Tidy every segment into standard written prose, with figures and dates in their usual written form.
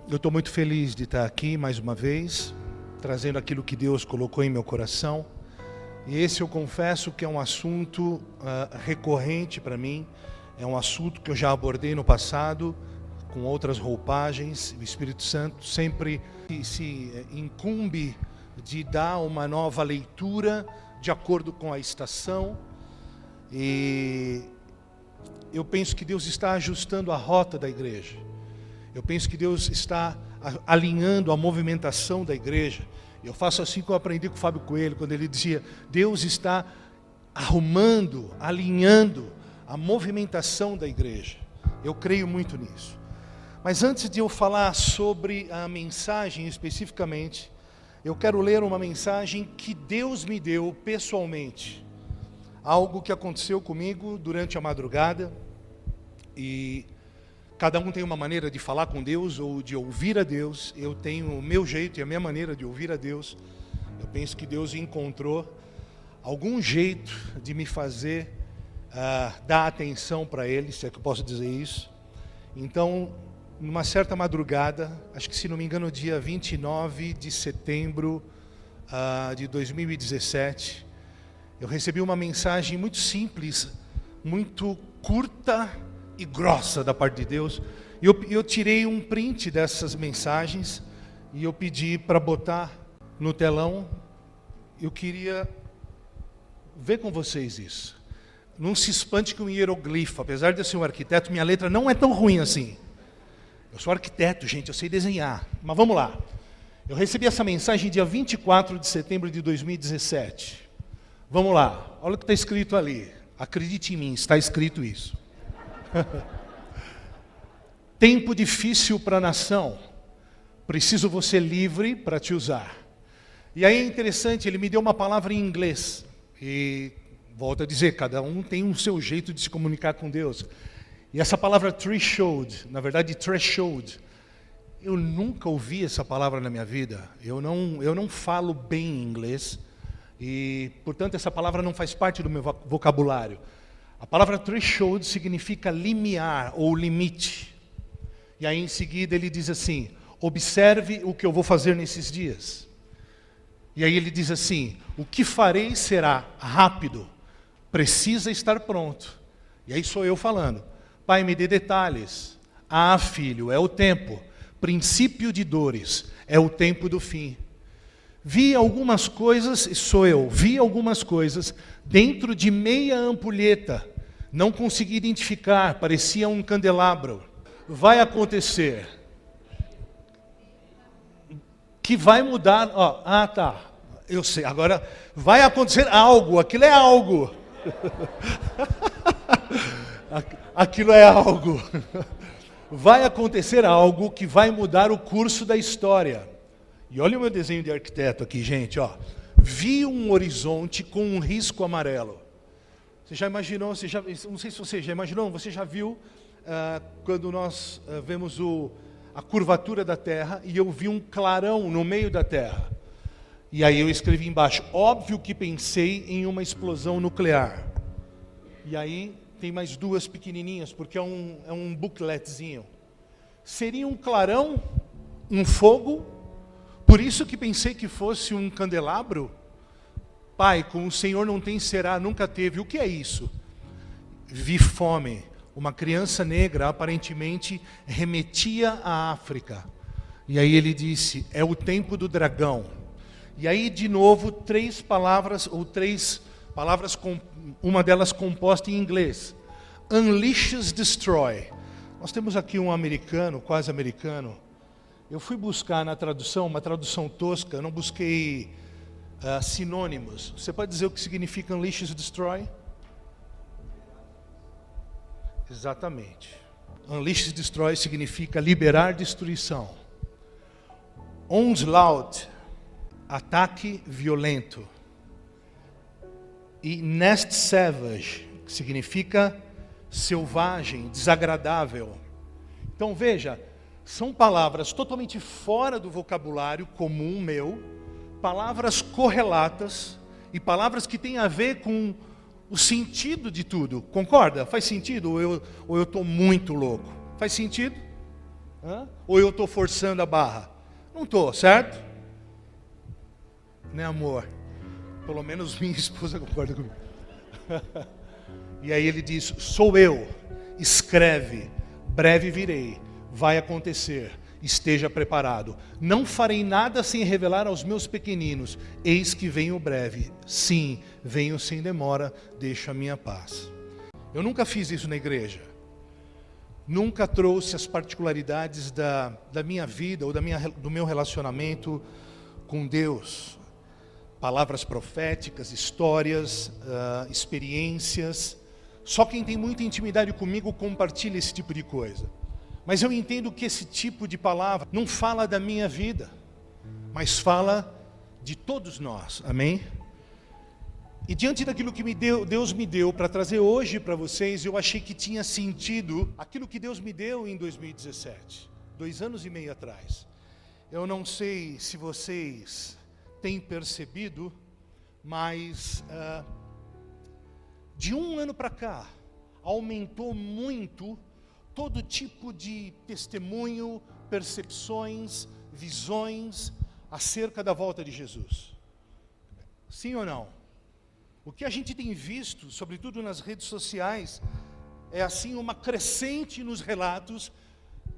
Eu estou muito feliz de estar aqui mais uma vez, trazendo aquilo que Deus colocou em meu coração. E esse eu confesso que é um assunto recorrente para mim, é um assunto que eu já abordei no passado, com outras roupagens. O Espírito Santo sempre se incumbe de dar uma nova leitura de acordo com a estação. E eu penso que Deus está ajustando a rota da igreja. Eu penso que Deus está alinhando a movimentação da igreja. Eu faço assim como eu aprendi com o Fábio Coelho, quando ele dizia: Deus está arrumando, alinhando a movimentação da igreja. Eu creio muito nisso. Mas antes de eu falar sobre a mensagem especificamente, eu quero ler uma mensagem que Deus me deu pessoalmente. Algo que aconteceu comigo durante a madrugada. E cada um tem uma maneira de falar com Deus ou de ouvir a Deus. Eu tenho o meu jeito e a minha maneira de ouvir a Deus. Eu penso que Deus encontrou algum jeito de me fazer dar atenção para Ele, se é que eu posso dizer isso. Então, numa certa madrugada, acho que se não me engano, dia 29 de setembro de 2017, eu recebi uma mensagem muito simples, muito curta e grossa da parte de Deus. E eu tirei um print dessas mensagens e eu pedi para botar no telão. Eu queria ver com vocês isso. Não se espante com um hieroglifo. Apesar de eu ser um arquiteto, minha letra não é tão ruim assim. Eu sou arquiteto, gente, eu sei desenhar. Mas vamos lá. Eu recebi essa mensagem dia 24 de setembro de 2017. Vamos lá. Olha o que está escrito ali. Acredite em mim, está escrito isso. Tempo difícil para a nação. Preciso você livre para te usar. E aí é interessante, ele me deu uma palavra em inglês. E volto a dizer, cada um tem um seu jeito de se comunicar com Deus. E essa palavra threshold, na verdade threshold, eu nunca ouvi essa palavra na minha vida. Eu não falo bem inglês. E, portanto, essa palavra não faz parte do meu vocabulário. A palavra threshold significa limiar ou limite. E aí em seguida ele diz assim: observe o que eu vou fazer nesses dias. E aí ele diz assim: o que farei será rápido, precisa estar pronto. E aí sou eu falando: Pai, me dê detalhes. Ah, filho, é o tempo. Princípio de dores, é o tempo do fim. Vi algumas coisas dentro de meia ampulheta. Não consegui identificar, parecia um candelabro. Vai acontecer. Que vai mudar. Tá. Eu sei. Agora, vai acontecer algo. Aquilo é algo. Aquilo é algo. Vai acontecer algo que vai mudar o curso da história. E olha o meu desenho de arquiteto aqui, gente, ó. Vi um horizonte com um risco amarelo. Você já imaginou, não sei se você já imaginou, você já viu quando nós vemos a curvatura da Terra e eu vi um clarão no meio da Terra. E aí eu escrevi embaixo: óbvio que pensei em uma explosão nuclear. E aí tem mais duas pequenininhas, porque é um bookletzinho. Seria um clarão, um fogo. Por isso que pensei que fosse um candelabro. Pai, com o Senhor não tem, será, nunca teve. O que é isso? Vi fome. Uma criança negra aparentemente remetia à África. E aí ele disse: é o tempo do dragão. E aí de novo três palavras, com uma delas composta em inglês: Unleashes Destroy. Nós temos aqui um americano, quase americano. Eu fui buscar na tradução, uma tradução tosca, eu não busquei sinônimos. Você pode dizer o que significa Unleashes Destroy? Exatamente. Unleashes Destroy significa liberar destruição. Onslaught, ataque violento. E Nest Savage, que significa selvagem, desagradável. Então veja, são palavras totalmente fora do vocabulário comum meu, palavras correlatas e palavras que têm a ver com o sentido de tudo. Concorda? Faz sentido? Ou eu estou muito louco? Faz sentido? Ou eu estou forçando a barra? Não estou, certo? Né, amor? Pelo menos minha esposa concorda comigo. E aí ele diz, sou eu, escreve, breve virei, vai acontecer, esteja preparado. Não farei nada sem revelar aos meus pequeninos, eis que venho breve. Sim, venho sem demora, deixo a minha paz. Eu nunca fiz isso na igreja. Nunca trouxe as particularidades da minha vida ou do meu relacionamento com Deus. Palavras proféticas, histórias, experiências. Só quem tem muita intimidade comigo compartilha esse tipo de coisa. Mas eu entendo que esse tipo de palavra não fala da minha vida, mas fala de todos nós. Amém? E diante daquilo que Deus me deu para trazer hoje para vocês, eu achei que tinha sentido aquilo que Deus me deu em 2017, 2 anos e meio atrás. Eu não sei se vocês têm percebido, mas de 1 ano para cá, aumentou muito todo tipo de testemunho, percepções, visões acerca da volta de Jesus. Sim ou não? O que a gente tem visto, sobretudo nas redes sociais, é assim uma crescente nos relatos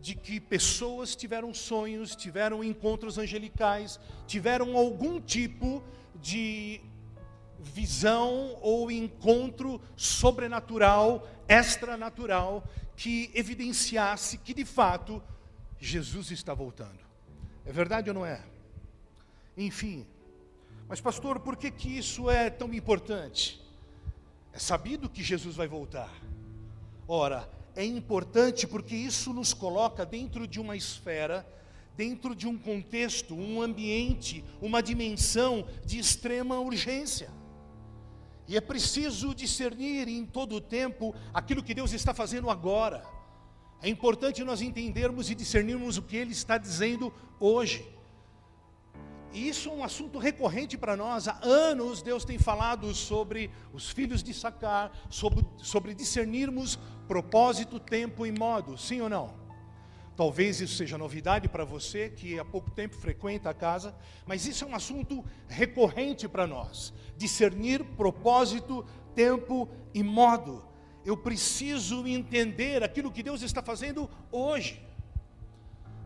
de que pessoas tiveram sonhos, tiveram encontros angelicais, tiveram algum tipo de visão ou encontro sobrenatural, extranatural, que evidenciasse que de fato Jesus está voltando. É verdade ou não é? Enfim, mas pastor, por que isso é tão importante? É sabido que Jesus vai voltar. Ora, é importante porque isso nos coloca dentro de uma esfera, dentro de um contexto, um ambiente, uma dimensão de extrema urgência. E é preciso discernir em todo o tempo aquilo que Deus está fazendo agora. É importante nós entendermos e discernirmos o que Ele está dizendo hoje. E isso é um assunto recorrente para nós. Há anos Deus tem falado sobre os filhos de Issacar, sobre discernirmos propósito, tempo e modo. Sim ou não? Talvez isso seja novidade para você que há pouco tempo frequenta a casa, mas isso é um assunto recorrente para nós. Discernir propósito, tempo e modo. Eu preciso entender aquilo que Deus está fazendo hoje.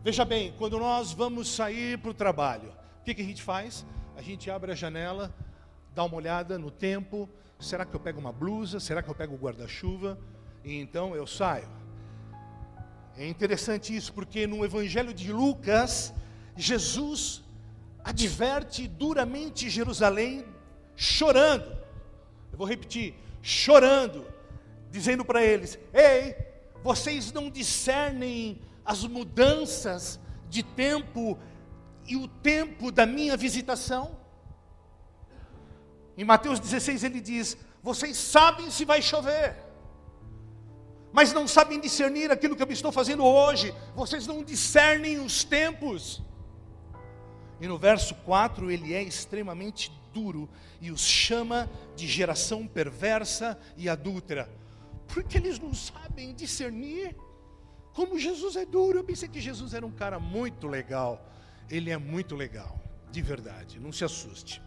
Veja bem, quando nós vamos sair para o trabalho, o que a gente faz? A gente abre a janela, dá uma olhada no tempo. Será que eu pego uma blusa? Será que eu pego o guarda-chuva? E então eu saio. É interessante isso, porque no Evangelho de Lucas, Jesus adverte duramente Jerusalém, chorando. Eu vou repetir, chorando, dizendo para eles, ei, vocês não discernem as mudanças de tempo e o tempo da minha visitação? Em Mateus 16 ele diz, vocês sabem se vai chover, mas não sabem discernir aquilo que eu estou fazendo hoje. Vocês não discernem os tempos. E no verso 4 ele é extremamente duro e os chama de geração perversa e adúltera, porque eles não sabem discernir. Como Jesus é duro. Eu pensei que Jesus era um cara muito legal. Ele é muito legal, de verdade, não se assuste.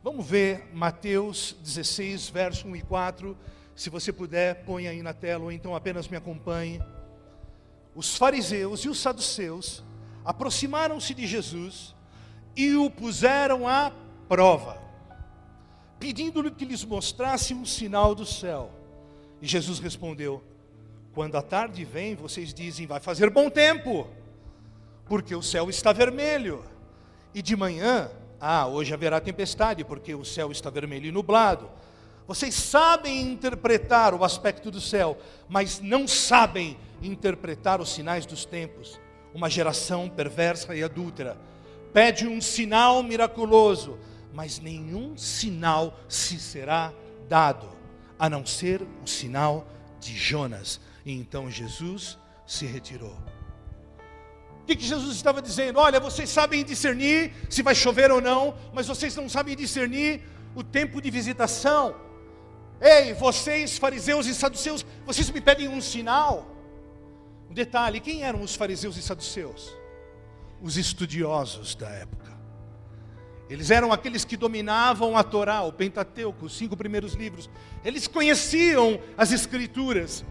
Vamos ver Mateus 16, verso 1 e 4. Se você puder, põe aí na tela, ou então apenas me acompanhe. Os fariseus e os saduceus aproximaram-se de Jesus e o puseram à prova, pedindo-lhe que lhes mostrasse um sinal do céu. E Jesus respondeu, quando a tarde vem, vocês dizem, vai fazer bom tempo, porque o céu está vermelho. E de manhã, hoje haverá tempestade, porque o céu está vermelho e nublado. Vocês sabem interpretar o aspecto do céu, mas não sabem interpretar os sinais dos tempos. Uma geração perversa e adúltera pede um sinal miraculoso, mas nenhum sinal se será dado, a não ser o sinal de Jonas. E então Jesus se retirou. O que Jesus estava dizendo? Olha, vocês sabem discernir se vai chover ou não, mas vocês não sabem discernir o tempo de visitação. Ei, vocês fariseus e saduceus, vocês me pedem um sinal. Detalhe, quem eram os fariseus e saduceus? Os estudiosos da época. Eles eram aqueles que dominavam a Torá, o Pentateuco, os 5 primeiros livros. Eles conheciam as Escrituras,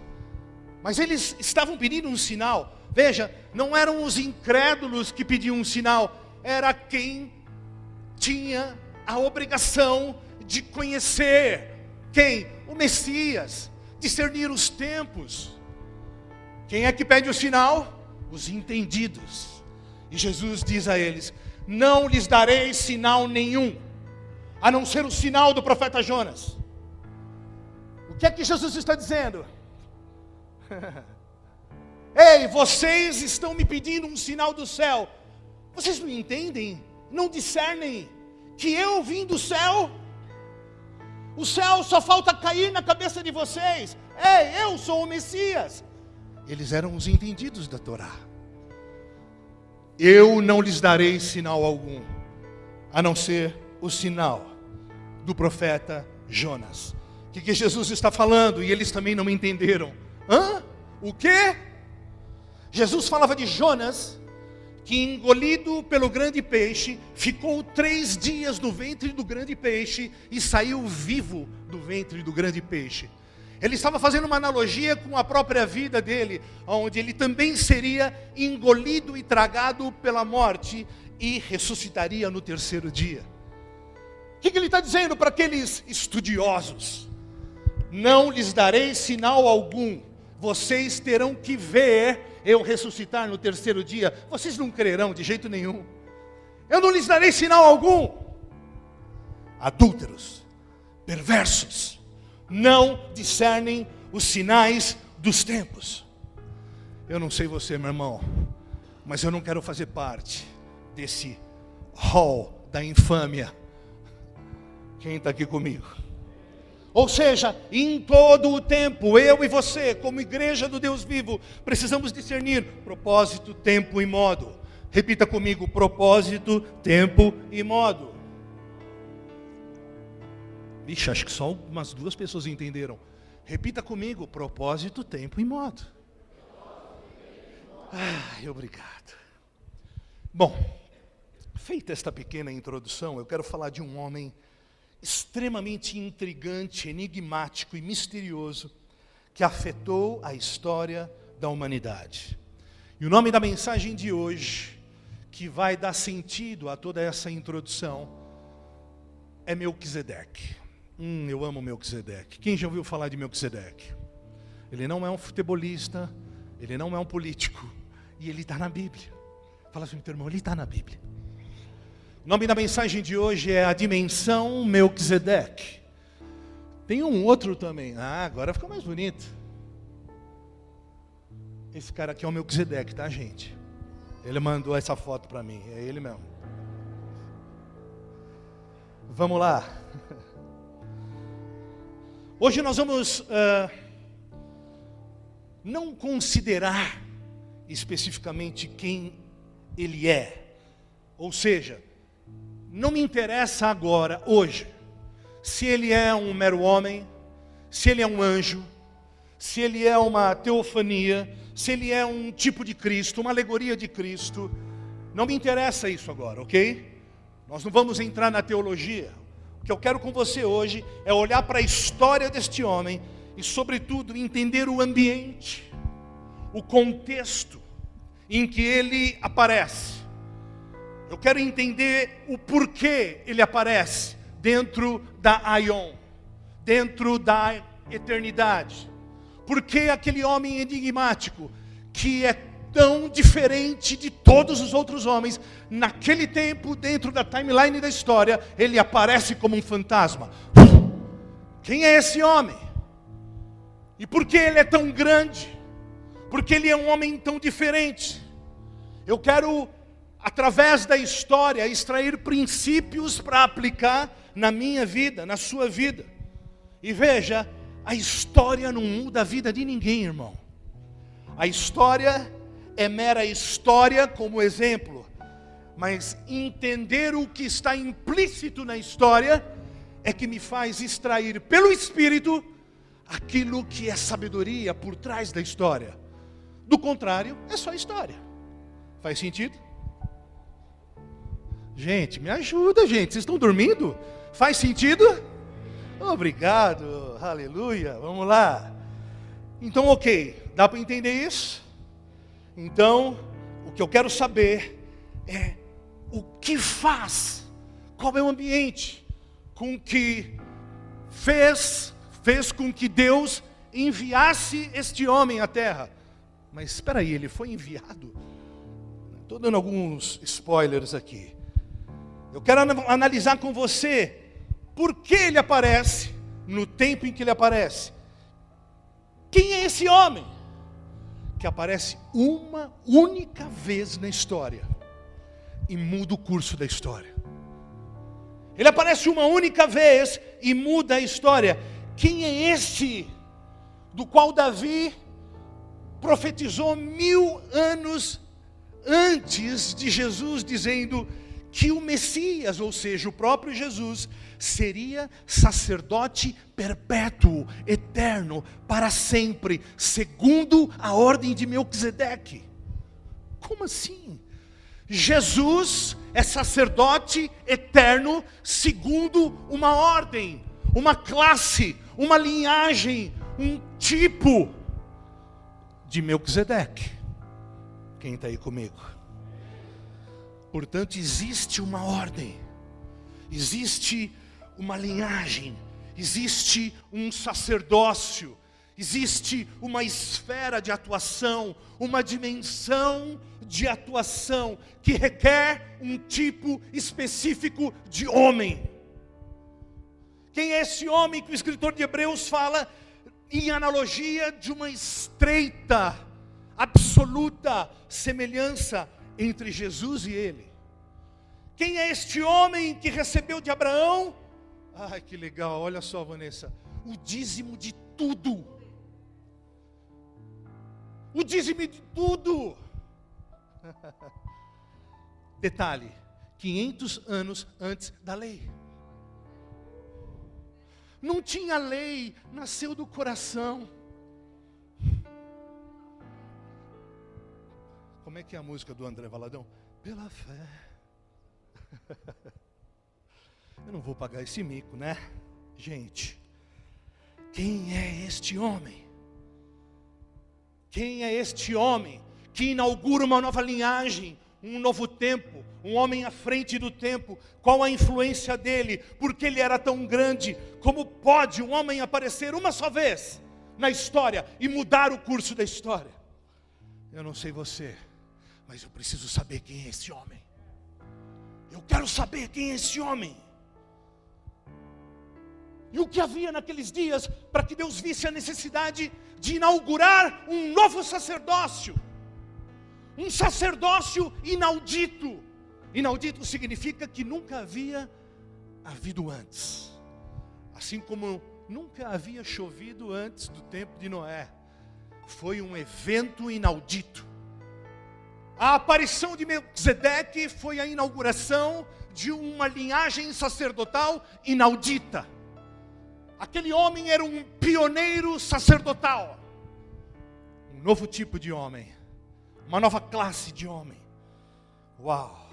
mas eles estavam pedindo um sinal. Veja, não eram os incrédulos que pediam um sinal, era quem tinha a obrigação de conhecer quem? O Messias, discernir os tempos. Quem é que pede o sinal? Os entendidos. E Jesus diz a eles: não lhes darei sinal nenhum, a não ser o sinal do profeta Jonas. O que é que Jesus está dizendo? Ei, vocês estão me pedindo um sinal do céu. Vocês não entendem? Não discernem que eu vim do céu? O céu só falta cair na cabeça de vocês. Ei, eu sou o Messias. Eles eram os entendidos da Torá. Eu não lhes darei sinal algum, a não ser o sinal do profeta Jonas. O que Jesus está falando? E eles também não entenderam. Hã? O quê? Jesus falava de Jonas, que engolido pelo grande peixe, ficou 3 dias no ventre do grande peixe e saiu vivo do ventre do grande peixe. Ele estava fazendo uma analogia com a própria vida dele, onde ele também seria engolido e tragado pela morte e ressuscitaria no 3º dia. O que ele está dizendo para aqueles estudiosos? Não lhes darei sinal algum, vocês terão que ver eu ressuscitar no 3º dia. Vocês não crerão de jeito nenhum. Eu não lhes darei sinal algum. Adúlteros, perversos, não discernem os sinais dos tempos. Eu não sei você, meu irmão, mas eu não quero fazer parte desse hall da infâmia. Quem está aqui comigo? Ou seja, em todo o tempo, eu e você, como igreja do Deus vivo, precisamos discernir propósito, tempo e modo. Repita comigo: propósito, tempo e modo. Vixe, acho que só umas 2 pessoas entenderam. Repita comigo: propósito, tempo e modo. Ai, obrigado. Bom, feita esta pequena introdução, eu quero falar de um homem extremamente intrigante, enigmático e misterioso, que afetou a história da humanidade. E o nome da mensagem de hoje, que vai dar sentido a toda essa introdução, é Melquisedeque. Eu amo Melquisedeque. Quem já ouviu falar de Melquisedeque? Ele não é um futebolista, ele não é um político, e ele está na Bíblia. Fala assim, meu irmão, ele está na Bíblia. O nome da mensagem de hoje é a dimensão Melquisedeque. Tem um outro também. Agora ficou mais bonito. Esse cara aqui é o Melquisedeque, tá, gente? Ele mandou essa foto para mim, é ele mesmo. Vamos lá. Hoje nós vamos não considerar especificamente quem ele é. Ou seja, não me interessa agora, hoje, se ele é um mero homem, se ele é um anjo, se ele é uma teofania, se ele é um tipo de Cristo, uma alegoria de Cristo. Não me interessa isso agora, ok? Nós não vamos entrar na teologia. O que eu quero com você hoje é olhar para a história deste homem e, sobretudo, entender o ambiente, o contexto em que ele aparece. Eu quero entender o porquê ele aparece dentro da Aion, dentro da eternidade. Por que aquele homem enigmático, que é tão diferente de todos os outros homens, naquele tempo, dentro da timeline da história, ele aparece como um fantasma? Quem é esse homem? E por que ele é tão grande? Por que ele é um homem tão diferente? Eu quero, através da história, extrair princípios para aplicar na minha vida, na sua vida. E veja, a história não muda a vida de ninguém, irmão. A história é mera história como exemplo, mas entender o que está implícito na história é que me faz extrair pelo Espírito aquilo que é sabedoria por trás da história. Do contrário, é só história. Faz sentido? Gente, me ajuda, gente. Vocês estão dormindo? Faz sentido? Obrigado, aleluia. Vamos lá. Então, ok, dá para entender isso? Então, o que eu quero saber é o que faz, qual é o ambiente com que fez com que Deus enviasse este homem à terra. Mas espera aí, ele foi enviado? Estou dando alguns spoilers aqui. Eu quero analisar com você por que ele aparece no tempo em que ele aparece. Quem é esse homem que aparece uma única vez na história e muda o curso da história? Ele aparece uma única vez e muda a história. Quem é esse do qual Davi profetizou 1000 anos antes de Jesus, dizendo que o Messias, ou seja, o próprio Jesus, seria sacerdote perpétuo, eterno, para sempre, segundo a ordem de Melquisedeque? Como assim? Jesus é sacerdote eterno segundo uma ordem, uma classe, uma linhagem, um tipo de Melquisedeque. Quem está aí comigo? Portanto, existe uma ordem, existe uma linhagem, existe um sacerdócio, existe uma esfera de atuação, uma dimensão de atuação que requer um tipo específico de homem. Quem é esse homem que o escritor de Hebreus fala em analogia de uma estreita, absoluta semelhança entre Jesus e ele? Quem é este homem que recebeu de Abraão? Ai, que legal, olha só, Vanessa, o dízimo de tudo. O dízimo de tudo. Detalhe, 500 anos antes da lei. Não tinha lei, nasceu do coração. Como é que é a música do André Valadão? Pela fé. Eu não vou pagar esse mico, né? Gente, quem é este homem? Quem é este homem que inaugura uma nova linhagem, um novo tempo, um homem à frente do tempo? Qual a influência dele? Porque ele era tão grande? Como pode um homem aparecer uma só vez na história e mudar o curso da história? Eu não sei você, mas eu preciso saber quem é esse homem. Eu quero saber quem é esse homem. E o que havia naqueles dias para que Deus visse a necessidade de inaugurar um novo sacerdócio. Um sacerdócio inaudito. Inaudito significa que nunca havia havido antes. Assim como nunca havia chovido antes do tempo de Noé. Foi um evento inaudito. A aparição de Melquisedeque foi a inauguração de uma linhagem sacerdotal inaudita. Aquele homem era um pioneiro sacerdotal. Um novo tipo de homem. Uma nova classe de homem. Uau!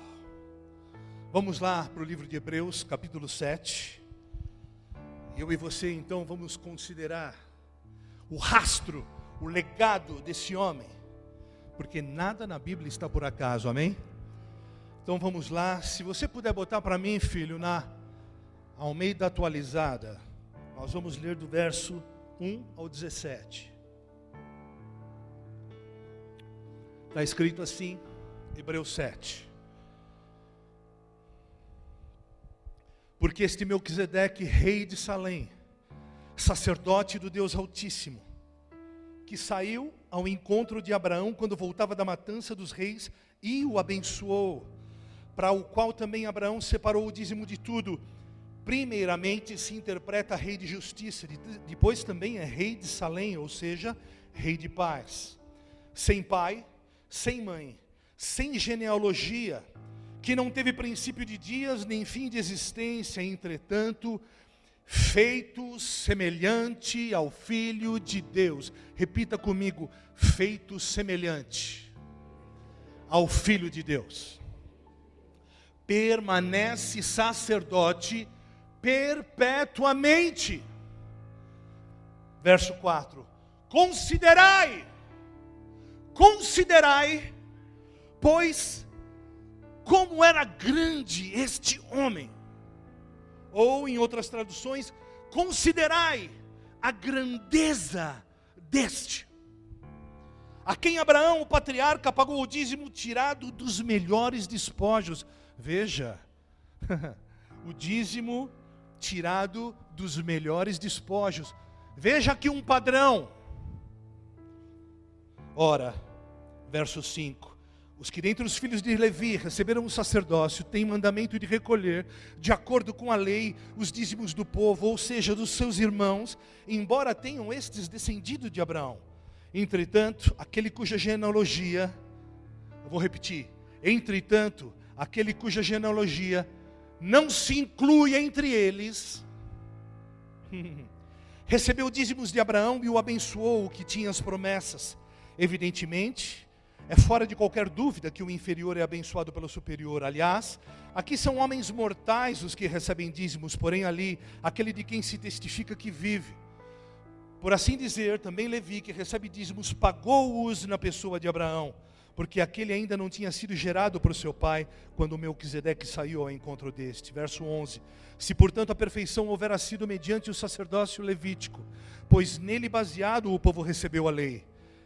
Vamos lá para o livro de Hebreus, capítulo 7. Eu e você então vamos considerar o rastro, o legado desse homem. Porque nada na Bíblia está por acaso, amém? Então vamos lá, se você puder botar para mim, filho, na Almeida atualizada, nós vamos ler do verso 1 ao 17. Está escrito assim, Hebreus 7. Porque este Melquisedeque, rei de Salém, sacerdote do Deus Altíssimo, que saiu ao encontro de Abraão quando voltava da matança dos reis e o abençoou, para o qual também Abraão separou o dízimo de tudo. Primeiramente se interpreta rei de justiça, depois também é rei de Salém, ou seja, rei de paz. Sem pai, sem mãe, sem genealogia, que não teve princípio de dias nem fim de existência, entretanto, feito semelhante ao Filho de Deus. Repita comigo: feito semelhante ao Filho de Deus. Permanece sacerdote perpetuamente. Verso 4. Considerai, pois, como era grande este homem. Ou, em outras traduções, considerai a grandeza deste, a quem Abraão, o patriarca, pagou o dízimo tirado dos melhores despojos. Veja, o dízimo tirado dos melhores despojos. Veja aqui um padrão. Ora, verso 5. Os que dentre os filhos de Levi receberam o sacerdócio têm mandamento de recolher, de acordo com a lei, os dízimos do povo, ou seja, dos seus irmãos, embora tenham estes descendido de Abraão. Entretanto, aquele cuja genealogia, eu vou repetir, entretanto, aquele cuja genealogia não se inclui entre eles, recebeu dízimos de Abraão e o abençoou, o que tinha as promessas. Evidentemente, é fora de qualquer dúvida que o inferior é abençoado pelo superior. Aliás, aqui são homens mortais os que recebem dízimos, porém ali, aquele de quem se testifica que vive. Por assim dizer, também Levi, que recebe dízimos, pagou-os na pessoa de Abraão, porque aquele ainda não tinha sido gerado por seu pai, quando Melquisedeque saiu ao encontro deste. Verso 11. Se portanto a perfeição houvera sido mediante o sacerdócio levítico, pois nele baseado o povo recebeu a lei,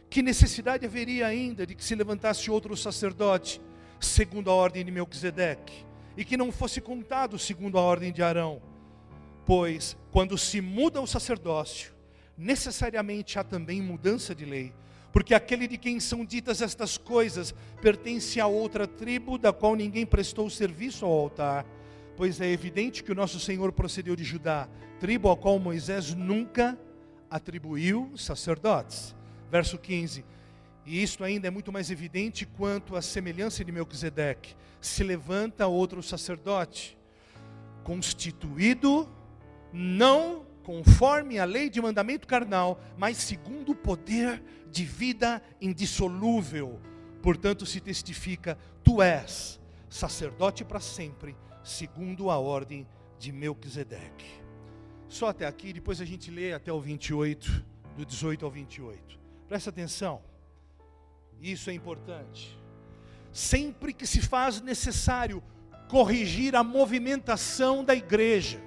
que necessidade haveria ainda de que se levantasse outro sacerdote, segundo a ordem de Melquisedeque, e que não fosse contado segundo a ordem de Arão? Pois, quando se muda o sacerdócio, necessariamente há também mudança de lei, porque aquele de quem são ditas estas coisas pertence a outra tribo, da qual ninguém prestou serviço ao altar, pois é evidente que o nosso Senhor procedeu de Judá, tribo a qual Moisés nunca atribuiu sacerdotes. Verso 15, e isto ainda é muito mais evidente quanto à semelhança de Melquisedeque. Se levanta outro sacerdote, constituído não conforme a lei de mandamento carnal, mas segundo o poder de vida indissolúvel. Portanto se testifica: tu és sacerdote para sempre, segundo a ordem de Melquisedeque. Só até aqui, depois a gente lê até o 28, do 18 ao 28. Presta atenção, isso é importante. Sempre que se faz necessário corrigir a movimentação da igreja,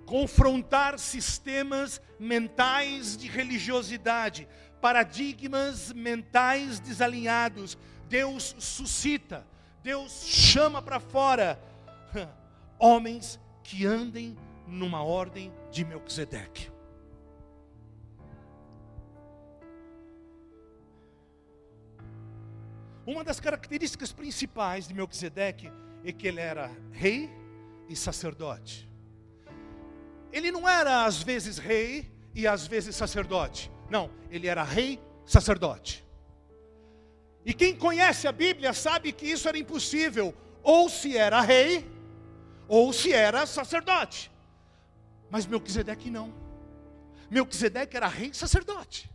confrontar sistemas mentais de religiosidade, paradigmas mentais desalinhados, Deus suscita, Deus chama para fora homens que andem numa ordem de Melquisedeque. Uma das características principais de Melquisedeque é que ele era rei e sacerdote. Ele não era às vezes rei e às vezes sacerdote. Não, ele era rei, sacerdote. E quem conhece a Bíblia sabe que isso era impossível. Ou se era rei, ou se era sacerdote. Mas Melquisedeque não. Melquisedeque era rei e sacerdote.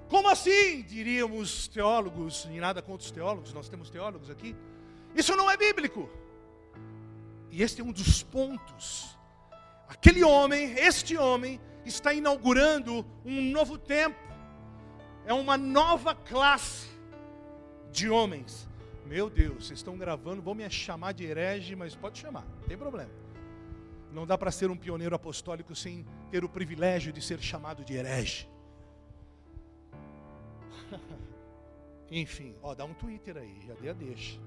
Como assim, diriam os teólogos, e nada contra os teólogos, nós temos teólogos aqui. Isso não é bíblico. E este é um dos pontos. Este homem, está inaugurando um novo tempo. É uma nova classe de homens. Meu Deus, vocês estão gravando, vão me chamar de herege, mas pode chamar, não tem problema. Não dá para ser um pioneiro apostólico sem ter o privilégio de ser chamado de herege. Enfim, dá um Twitter aí, já dei a deixa.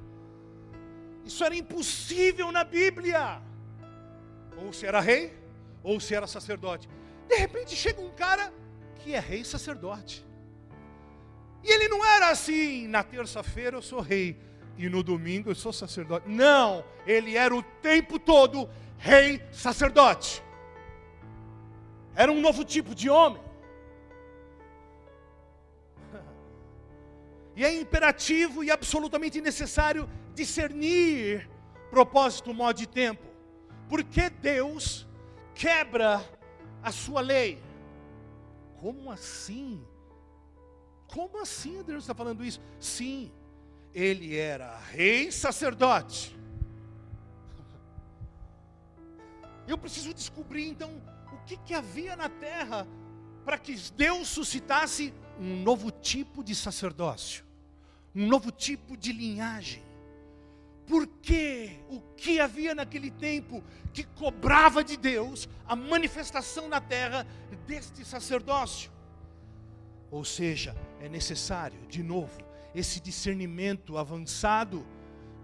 Isso era impossível na Bíblia. Ou se era rei, ou se era sacerdote. De repente chega um cara que é rei e sacerdote. E ele não era assim: na terça-feira eu sou rei e no domingo eu sou sacerdote. Não, ele era o tempo todo rei sacerdote. Era um novo tipo de homem. E é imperativo e absolutamente necessário discernir propósito, modo e tempo. Por que Deus quebra a sua lei? Como assim? Como assim Deus está falando isso? Sim, ele era rei sacerdote. Eu preciso descobrir então o que havia na terra para que Deus suscitasse um novo tipo de sacerdócio, um novo tipo de linhagem. Porque o que havia naquele tempo que cobrava de Deus a manifestação na terra deste sacerdócio? Ou seja, é necessário, de novo, esse discernimento avançado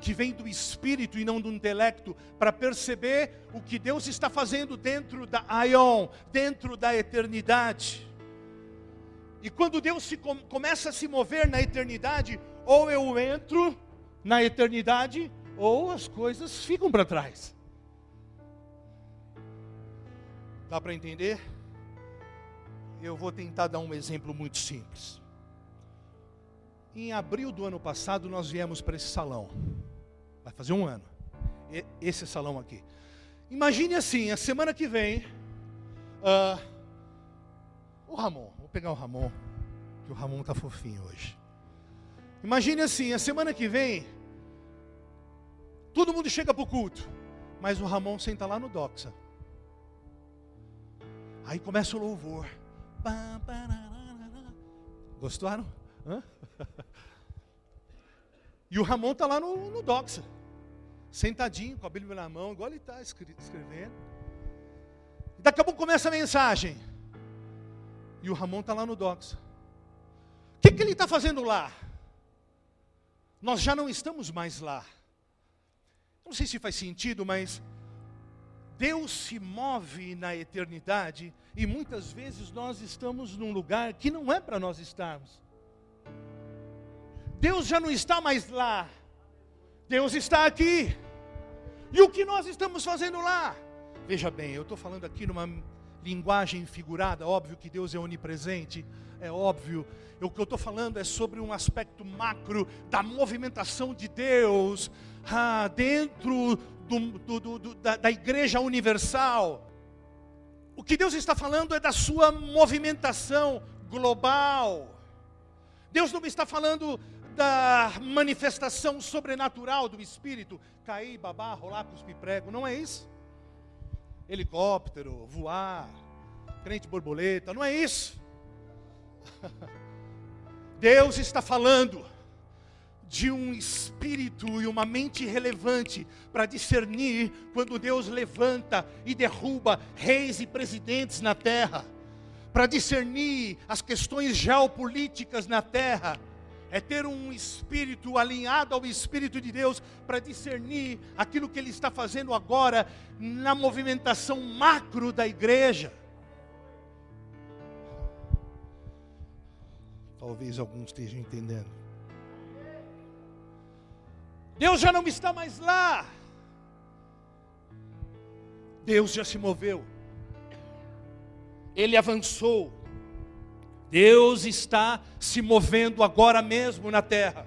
que vem do espírito e não do intelecto, para perceber o que Deus está fazendo dentro da aion, dentro da eternidade. E quando Deus começa a se mover na eternidade, ou eu entro na eternidade, ou as coisas ficam para trás. Dá para entender? Eu vou tentar dar um exemplo muito simples. Em abril do ano passado, nós viemos para esse salão. Vai fazer um ano. Esse salão aqui. Imagine assim, a semana que vem, o Ramon, vou pegar o Ramon, que o Ramon está fofinho hoje. Imagine assim, a semana que vem, todo mundo chega para o culto, mas o Ramon senta lá no Doxa. Aí começa o louvor. Gostaram? Hã? E o Ramon está lá no Doxa, sentadinho, com a Bíblia na mão, igual ele está escrevendo. E daqui a pouco começa a mensagem. E o Ramon está lá no Doxa. O que ele está fazendo lá? Nós já não estamos mais lá. Não sei se faz sentido, mas Deus se move na eternidade e muitas vezes nós estamos num lugar que não é para nós estarmos. Deus já não está mais lá. Deus está aqui. E o que nós estamos fazendo lá? Veja bem, eu estou falando aqui numa linguagem figurada. Óbvio que Deus é onipresente. É óbvio. O que eu estou falando é sobre um aspecto macro da movimentação de Deus dentro da igreja universal. O que Deus está falando é da sua movimentação global. Deus não está falando da manifestação sobrenatural do Espírito, cair, babar, rolar, cuspir prego, não é isso? Helicóptero, voar, crente borboleta, não é isso? Deus está falando de um espírito e uma mente relevante para discernir quando Deus levanta e derruba reis e presidentes na terra, para discernir as questões geopolíticas na terra. É ter um espírito alinhado ao Espírito de Deus para discernir aquilo que Ele está fazendo agora na movimentação macro da igreja. Talvez alguns estejam entendendo. Deus já não está mais lá. Deus já se moveu. Ele avançou. Deus está se movendo agora mesmo na terra.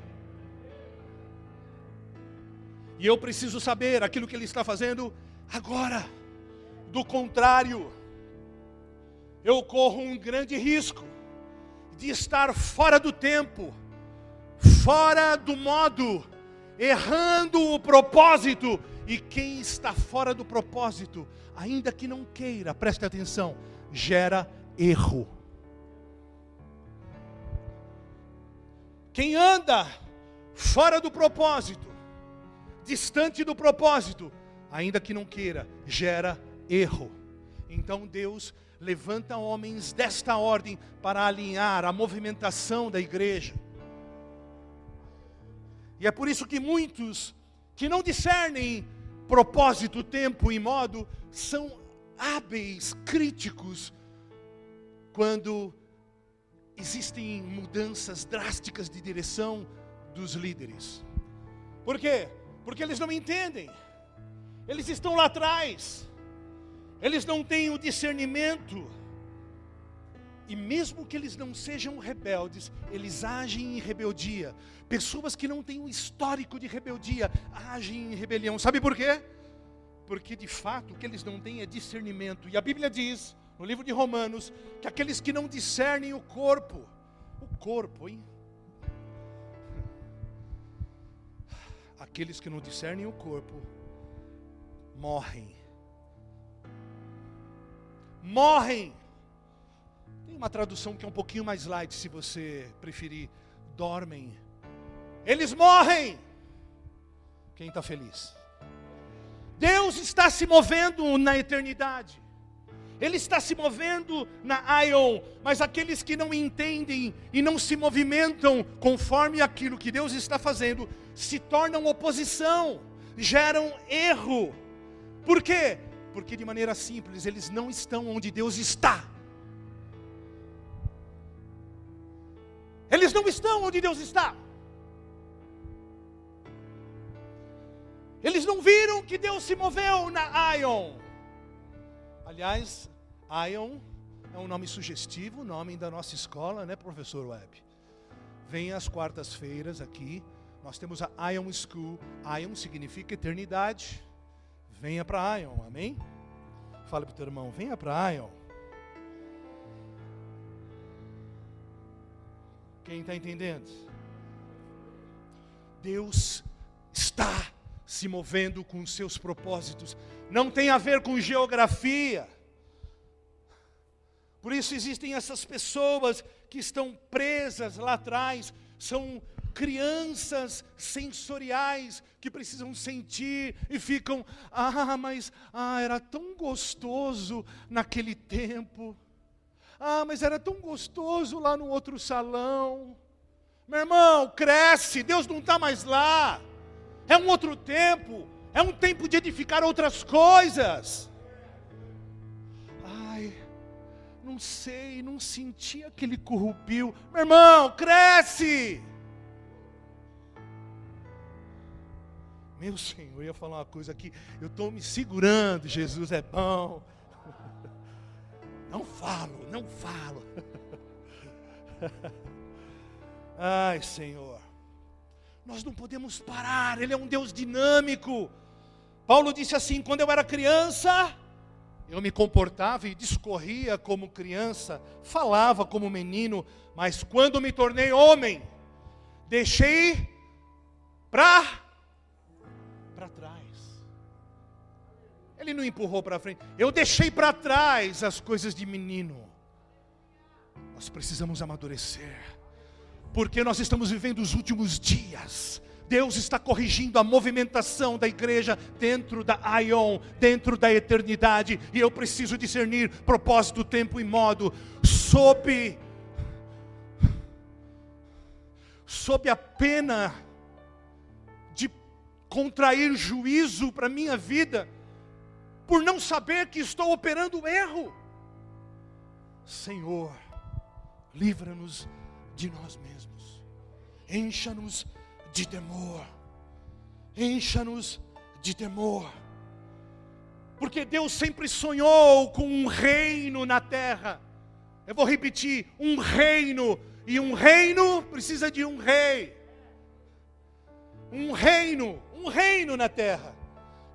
E eu preciso saber aquilo que Ele está fazendo agora. Do contrário, eu corro um grande risco de estar fora do tempo, fora do modo, errando o propósito. E quem está fora do propósito, ainda que não queira, preste atenção, gera erro. Quem anda fora do propósito, distante do propósito, ainda que não queira, gera erro. Então Deus levanta homens desta ordem para alinhar a movimentação da igreja. E é por isso que muitos que não discernem propósito, tempo e modo, são hábeis, críticos, quando existem mudanças drásticas de direção dos líderes. Por quê? Porque eles não entendem. Eles estão lá atrás. Eles não têm o discernimento. E mesmo que eles não sejam rebeldes, eles agem em rebeldia. Pessoas que não têm um histórico de rebeldia, agem em rebelião. Sabe por quê? Porque de fato o que eles não têm é discernimento. E a Bíblia diz, no livro de Romanos, que aqueles que não discernem o corpo, hein? Aqueles que não discernem o corpo, morrem. Tem uma tradução que é um pouquinho mais light, se você preferir. Dormem. Eles morrem. Quem está feliz? Deus está se movendo na eternidade. Ele está se movendo na Aion. Mas aqueles que não entendem e não se movimentam conforme aquilo que Deus está fazendo, se tornam oposição, geram erro. Por quê? Porque de maneira simples, eles não estão onde Deus está. Eles não estão onde Deus está. Eles não viram que Deus se moveu na Aion. Aliás, Aion é um nome sugestivo, nome da nossa escola, né, professor Webb? Venha às quartas-feiras aqui. Nós temos a Aion School. Aion significa eternidade. Venha para Aion, amém? Fala para o teu irmão, venha para Aion. Quem está entendendo? Deus está se movendo com os seus propósitos. Não tem a ver com geografia. Por isso existem essas pessoas que estão presas lá atrás. São crianças sensoriais que precisam sentir e ficam, mas era tão gostoso naquele tempo. Mas era tão gostoso lá no outro salão. Meu irmão, cresce, Deus não está mais lá. É um outro tempo, é um tempo de edificar outras coisas. Não sei, não senti aquele corrupio. Meu irmão, cresce. Meu Senhor, eu ia falar uma coisa aqui, eu estou me segurando, Jesus é bom. Não falo. Ai, Senhor. Nós não podemos parar, Ele é um Deus dinâmico. Paulo disse assim, quando eu era criança, eu me comportava e discorria como criança, falava como menino, mas quando me tornei homem, deixei para trás. Ele não empurrou para frente, eu deixei para trás as coisas de menino. Nós precisamos amadurecer, porque nós estamos vivendo os últimos dias. Deus está corrigindo a movimentação da igreja dentro da Aion, dentro da eternidade. E eu preciso discernir propósito, tempo e modo. Sob a pena de contrair juízo para a minha vida, por não saber que estou operando erro. Senhor, livra-nos de nós mesmos. Encha-nos de temor. Encha-nos de temor. Porque Deus sempre sonhou com um reino na terra. Eu vou repetir, um reino. E um reino precisa de um rei. Um reino na terra.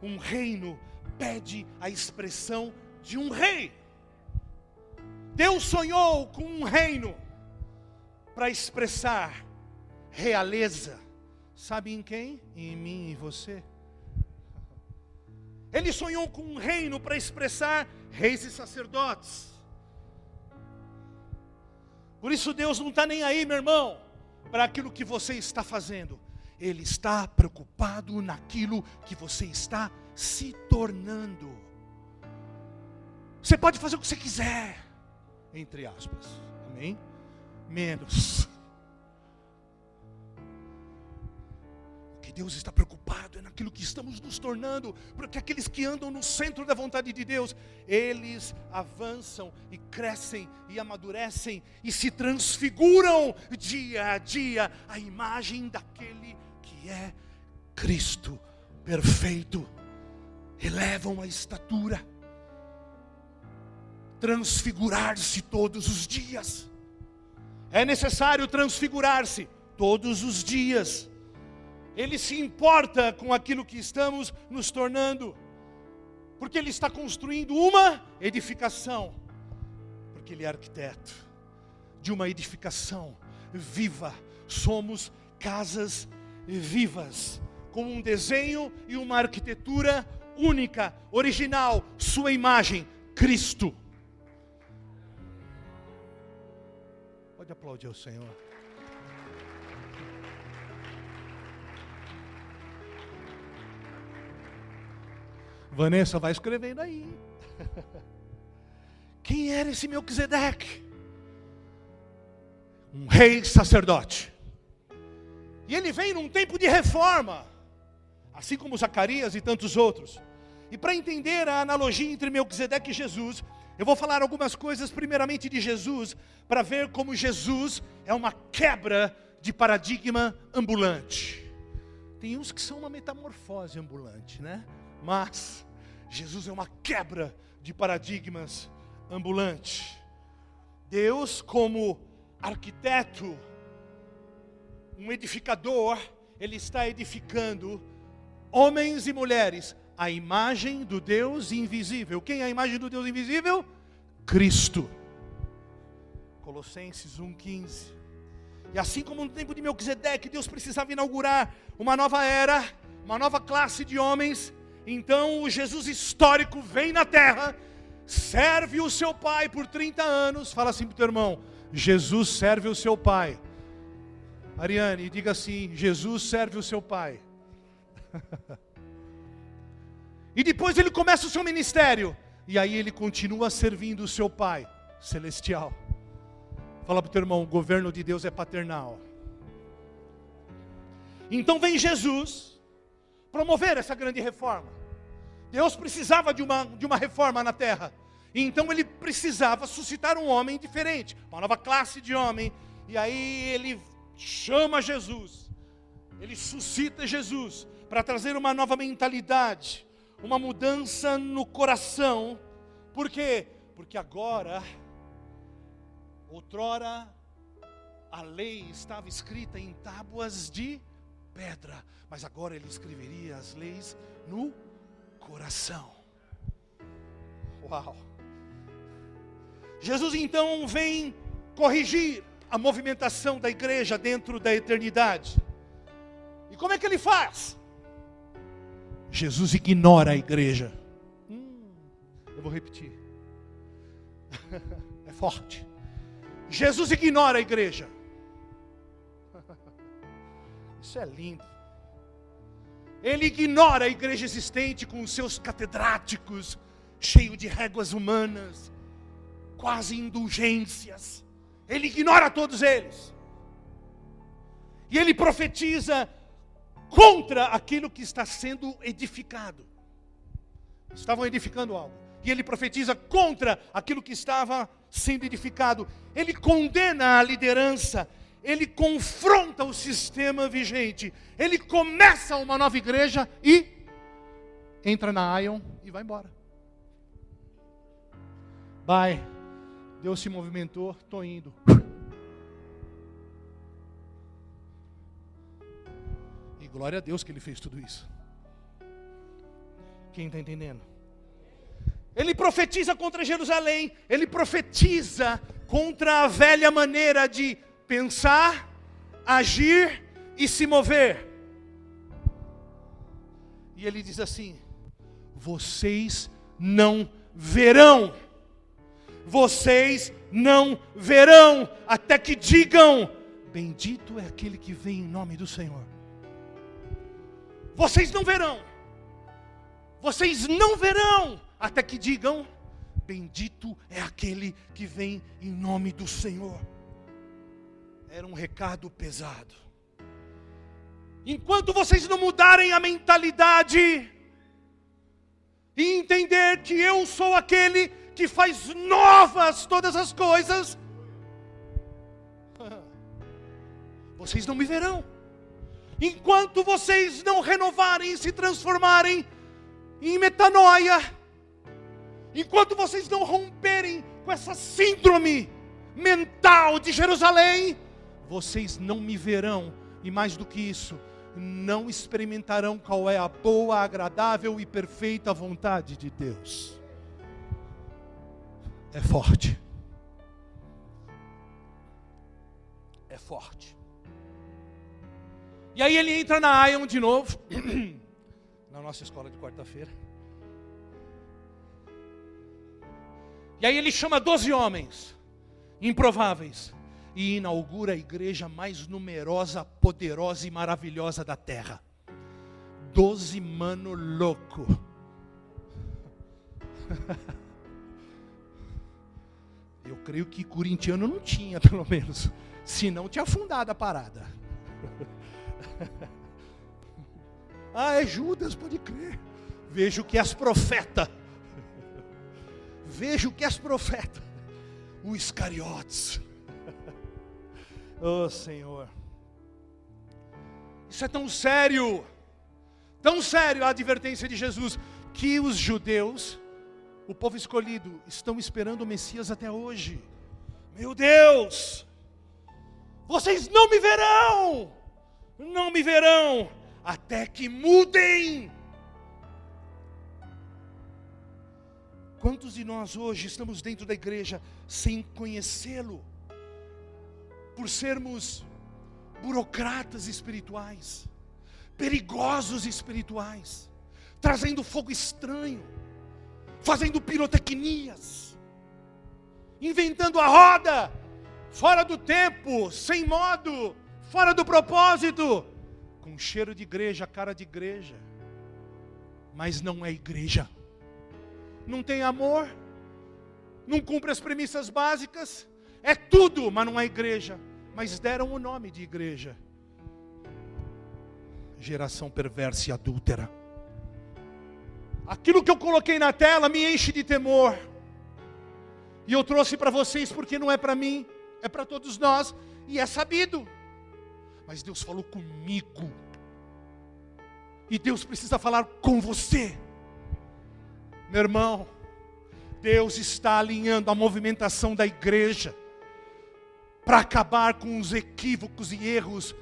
Um reino pede a expressão de um rei. Deus sonhou com um reino para expressar realeza. Sabe em quem? Em mim e você. Ele sonhou com um reino para expressar reis e sacerdotes. Por isso Deus não está nem aí, meu irmão, para aquilo que você está fazendo. Ele está preocupado naquilo que você está se tornando. Você pode fazer o que você quiser, entre aspas, amém? Menos. O que Deus está preocupado é naquilo que estamos nos tornando, porque aqueles que andam no centro da vontade de Deus, eles avançam e crescem e amadurecem e se transfiguram dia a dia à imagem daquele que é Cristo perfeito. Elevam a estatura, transfigurar-se todos os dias. É necessário transfigurar-se todos os dias. Ele se importa com aquilo que estamos nos tornando. Porque Ele está construindo uma edificação. Porque Ele é arquiteto de uma edificação viva. Somos casas vivas, com um desenho e uma arquitetura única, original, sua imagem, Cristo. Pode aplaudir ao Senhor. Vanessa, vai escrevendo aí. Quem era esse Melquisedeque? Um rei sacerdote. E ele vem num tempo de reforma, assim como Zacarias e tantos outros. E para entender a analogia entre Melquisedeque e Jesus, eu vou falar algumas coisas primeiramente de Jesus, para ver como Jesus é uma quebra de paradigma ambulante. Tem uns que são uma metamorfose ambulante, né? Mas Jesus é uma quebra de paradigmas ambulante. Deus, como arquiteto, um edificador, Ele está edificando homens e mulheres à imagem do Deus invisível. Quem é a imagem do Deus invisível? Cristo. Colossenses 1,15. E assim como no tempo de Melquisedeque, Deus precisava inaugurar uma nova era, uma nova classe de homens. Então o Jesus histórico vem na terra, serve o seu pai por 30 anos. Fala assim para o teu irmão: Jesus serve o seu pai. Ariane, diga assim: Jesus serve o seu pai. E depois ele começa o seu ministério. E aí ele continua servindo o seu pai celestial. Fala para o teu irmão: o governo de Deus é paternal. Então vem Jesus promover essa grande reforma. Deus precisava de uma reforma na terra. Então ele precisava suscitar um homem diferente, uma nova classe de homem. E aí ele chama Jesus, ele suscita Jesus para trazer uma nova mentalidade, uma mudança no coração. Por quê? Porque agora, outrora, a lei estava escrita em tábuas de pedra, mas agora ele escreveria as leis no coração. Uau! Jesus então vem corrigir a movimentação da igreja dentro da eternidade. E como é que ele faz? Jesus ignora a igreja. Eu vou repetir. É forte. Jesus ignora a igreja. Isso é lindo. Ele ignora a igreja existente com os seus catedráticos, cheio de réguas humanas, quase indulgências. Ele ignora todos eles. E ele profetiza contra aquilo que está sendo edificado. Estavam edificando algo. E ele profetiza contra aquilo que estava sendo edificado. Ele condena a liderança. Ele confronta o sistema vigente. Ele começa uma nova igreja e entra na Ion e vai embora. Vai. Deus se movimentou, estou indo. E glória a Deus que Ele fez tudo isso. Quem está entendendo? Ele profetiza contra Jerusalém. Ele profetiza contra a velha maneira de pensar, agir e se mover. E ele diz assim: vocês não verão. Vocês não verão até que digam: bendito é aquele que vem em nome do Senhor. Vocês não verão. Vocês não verão até que digam: bendito é aquele que vem em nome do Senhor. Era um recado pesado. Enquanto vocês não mudarem a mentalidade e entender que eu sou aquele que faz novas todas as coisas, vocês não me verão. Enquanto vocês não renovarem e se transformarem em metanoia, enquanto vocês não romperem com essa síndrome mental de Jerusalém, vocês não me verão. E mais do que isso, não experimentarão qual é a boa, agradável e perfeita vontade de Deus. É forte. É forte. E aí ele entra na Ion de novo, na nossa escola de quarta-feira. E aí ele chama 12 homens improváveis e inaugura a igreja mais numerosa, poderosa e maravilhosa da terra. 12 mano louco. Eu creio que corintiano não tinha, pelo menos. Senão tinha afundado a parada. É Judas, pode crer. Vejo que és profeta. Vejo que és profeta. O Iscariotes. Oh Senhor. Isso é tão sério a advertência de Jesus, que os judeus, o povo escolhido, estão esperando o Messias até hoje. Meu Deus! Vocês não me verão, até que mudem. Quantos de nós hoje estamos dentro da igreja sem conhecê-lo? Por sermos burocratas espirituais, perigosos espirituais, trazendo fogo estranho, fazendo pirotecnias, inventando a roda, fora do tempo, sem modo, fora do propósito, com cheiro de igreja, cara de igreja, mas não é igreja. Não tem amor, não cumpre as premissas básicas, é tudo, mas não é igreja. Mas deram o nome de igreja. Geração perversa e adúltera. Aquilo que eu coloquei na tela me enche de temor. E eu trouxe para vocês porque não é para mim, é para todos nós, e é sabido. Mas Deus falou comigo. E Deus precisa falar com você. Meu irmão, Deus está alinhando a movimentação da igreja para acabar com os equívocos e erros,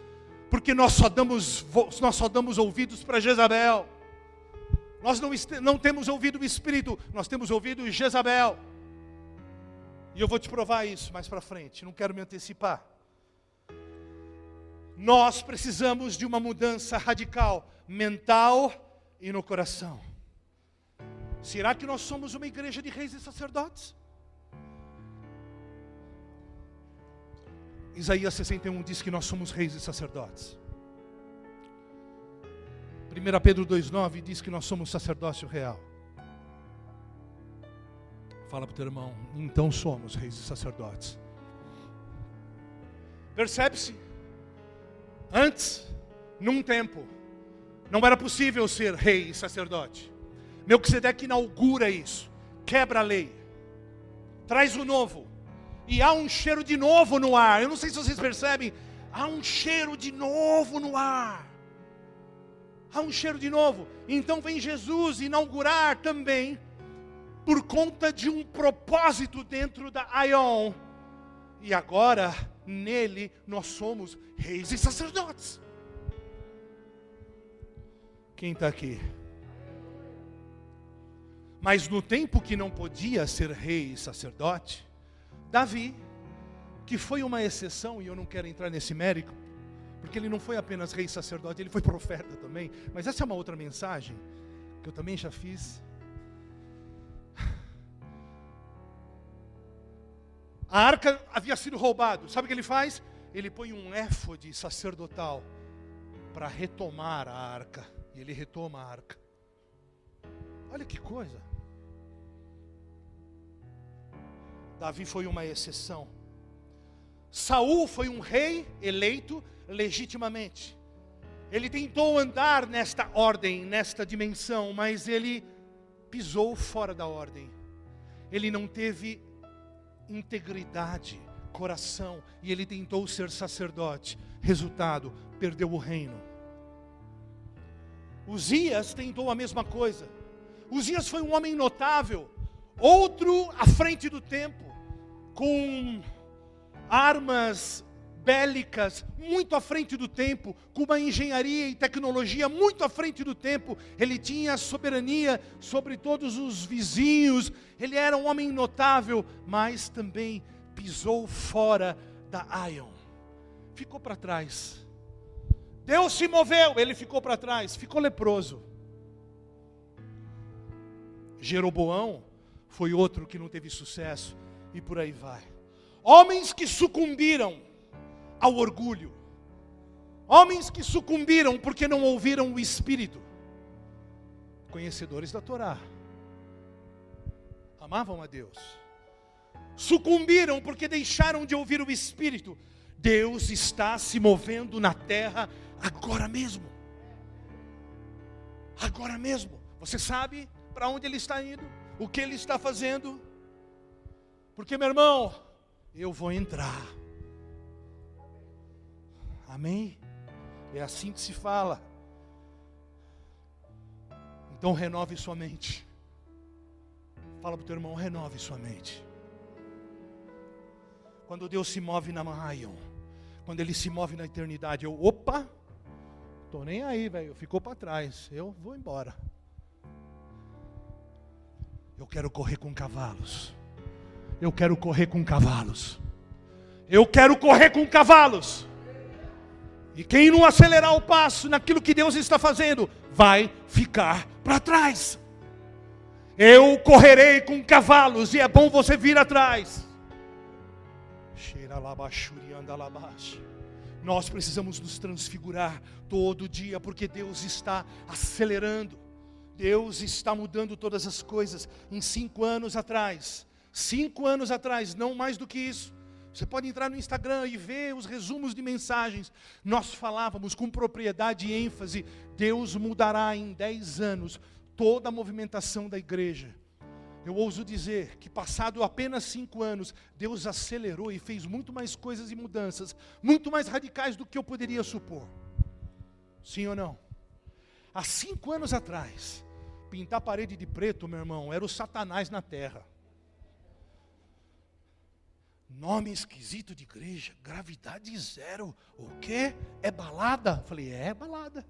porque nós só damos ouvidos para Jezabel. Nós não temos ouvido o Espírito, nós temos ouvido Jezabel. E eu vou te provar isso mais para frente, não quero me antecipar. Nós precisamos de uma mudança radical, mental e no coração. Será que nós somos uma igreja de reis e sacerdotes? Isaías 61 diz que nós somos reis e sacerdotes. 1 Pedro 2,9 diz que nós somos sacerdócio real. Fala para o teu irmão, então somos reis e sacerdotes. Percebe-se? Antes, num tempo, não era possível ser rei e sacerdote. Melquisedeque inaugura isso, quebra a lei, traz o novo. E há um cheiro de novo no ar. Eu não sei se vocês percebem. Há um cheiro de novo no ar. Há um cheiro de novo. Então vem Jesus inaugurar também, por conta de um propósito dentro da Ion. E agora, nele, nós somos reis e sacerdotes. Quem está aqui? Mas no tempo que não podia ser rei e sacerdote, Davi, que foi uma exceção, e eu não quero entrar nesse mérito, porque ele não foi apenas rei e sacerdote, ele foi profeta também, mas essa é uma outra mensagem, que eu também já fiz. A arca havia sido roubada, sabe o que ele faz? Ele põe um éfode sacerdotal, para retomar a arca, e ele retoma a arca. Olha que coisa. Davi foi uma exceção. Saul foi um rei eleito legitimamente. Ele tentou andar nesta ordem, nesta dimensão, mas ele pisou fora da ordem. Ele não teve integridade, coração, e ele tentou ser sacerdote. Resultado, perdeu o reino. Uzias tentou a mesma coisa. Uzias foi um homem notável, outro à frente do tempo, com armas bélicas muito à frente do tempo, com uma engenharia e tecnologia muito à frente do tempo. Ele tinha soberania sobre todos os vizinhos. Ele era um homem notável, mas também pisou fora da Aion. Ficou para trás. Deus se moveu, ele ficou para trás, ficou leproso. Jeroboão foi outro que não teve sucesso, e por aí vai. Homens que sucumbiram ao orgulho. Homens que sucumbiram porque não ouviram o Espírito. Conhecedores da Torá. Amavam a Deus. Sucumbiram porque deixaram de ouvir o Espírito. Deus está se movendo na terra agora mesmo. Agora mesmo. Você sabe para onde Ele está indo? O que Ele está fazendo? Porque, meu irmão, eu vou entrar. Amém? É assim que se fala. Então renove sua mente. Fala para o teu irmão, renove sua mente. Quando Deus se move na Aion, quando Ele se move na eternidade, opa, tô nem aí, velho, ficou para trás, eu vou embora. Eu quero correr com cavalos. Eu quero correr com cavalos. Eu quero correr com cavalos. E quem não acelerar o passo naquilo que Deus está fazendo, vai ficar para trás. Eu correrei com cavalos, e é bom você vir atrás. Nós precisamos nos transfigurar todo dia, porque Deus está acelerando. Deus está mudando todas as coisas. Em 5 anos atrás, 5 anos atrás, não mais do que isso. Você pode entrar no Instagram e ver os resumos de mensagens. Nós falávamos com propriedade e ênfase: Deus mudará em 10 anos toda a movimentação da igreja. Eu ouso dizer que passado apenas 5 anos, Deus acelerou e fez muito mais coisas e mudanças, muito mais radicais do que eu poderia supor. Sim ou não? Há 5 anos atrás, pintar a parede de preto, meu irmão, era o Satanás na terra. Nome esquisito de igreja, gravidade zero. O quê? É balada? Falei, é balada.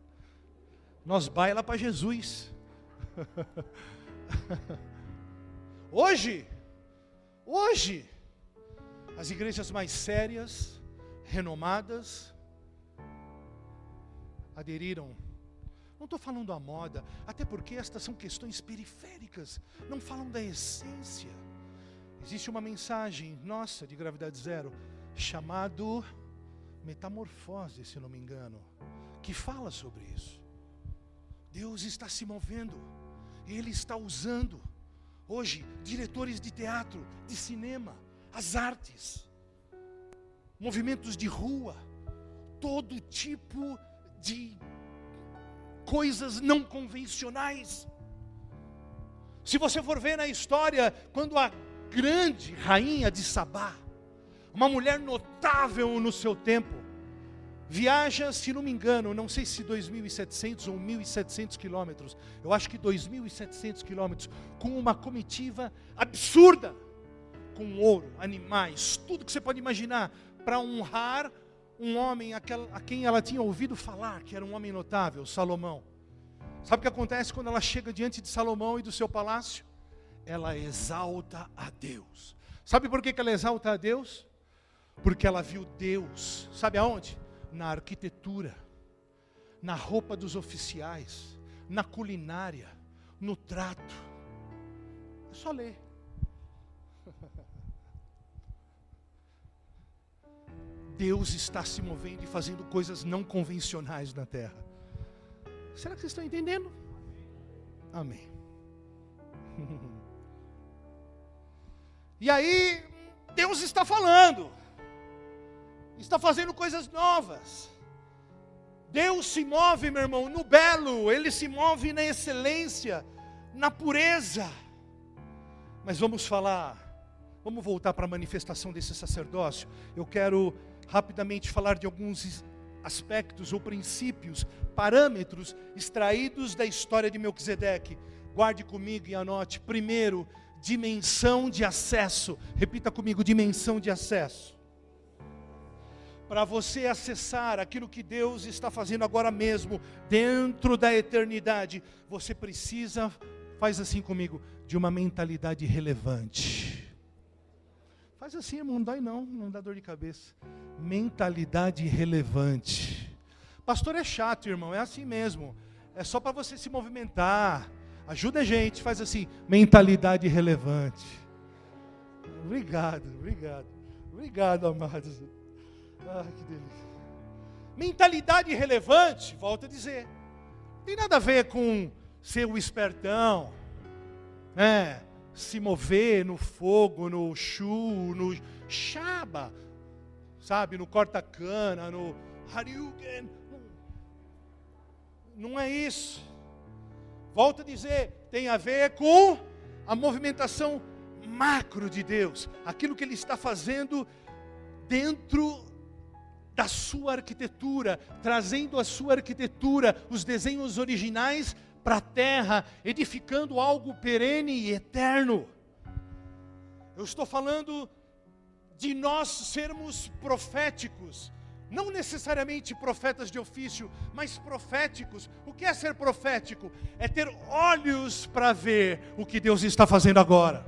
Nós baila para Jesus. Hoje, as igrejas mais sérias, renomadas, aderiram. Não estou falando a moda, até porque estas são questões periféricas, não falam da essência. Existe uma mensagem nossa de gravidade zero, chamado Metamorfose, se não me engano, que fala sobre isso. Deus está se movendo, Ele está usando hoje diretores de teatro, de cinema, as artes, movimentos de rua, todo tipo de coisas não convencionais. Se você for ver na história, quando a grande rainha de Sabá, uma mulher notável no seu tempo, viaja, se não me engano, não sei se 2.700 ou 1.700 quilômetros, eu acho que 2.700 quilômetros, com uma comitiva absurda, com ouro, animais, tudo que você pode imaginar, para honrar um homem a quem ela tinha ouvido falar, que era um homem notável, Salomão. Sabe o que acontece quando ela chega diante de Salomão e do seu palácio? Ela exalta a Deus. Sabe por que ela exalta a Deus? Porque ela viu Deus, sabe aonde? Na arquitetura, na roupa dos oficiais, na culinária, no trato. É só ler. Deus está se movendo e fazendo coisas não convencionais na terra. Será que vocês estão entendendo? Amém. E aí, Deus está falando, está fazendo coisas novas. Deus se move, meu irmão, no belo, Ele se move na excelência, na pureza. Mas vamos voltar para a manifestação desse sacerdócio. Eu quero rapidamente falar de alguns aspectos ou princípios, parâmetros extraídos da história de Melquisedeque. Guarde comigo e anote. Primeiro, dimensão de acesso. Repita comigo, dimensão de acesso. para você acessar aquilo que Deus está fazendo agora mesmo, dentro da eternidade, você precisa, faz assim comigo, de uma mentalidade relevante. Faz assim, irmão, não dói não dá dor de cabeça. Mentalidade relevante. Pastor é chato, irmão, é assim mesmo. É só para você se movimentar. Ajuda a gente, faz assim, mentalidade relevante. Obrigado, amados. Ah, que delícia. Mentalidade relevante, volto a dizer, não tem nada a ver com ser o espertão, né? Se mover no fogo, no chu, no shaba, sabe, no corta-cana, no Haryugen. Não é isso. Volto a dizer, tem a ver com a movimentação macro de Deus, aquilo que Ele está fazendo dentro da sua arquitetura, trazendo a sua arquitetura, os desenhos originais para a terra, edificando algo perene e eterno. Eu estou falando de nós sermos proféticos, não necessariamente profetas de ofício, mas proféticos. O que é ser profético? É ter olhos para ver o que Deus está fazendo agora.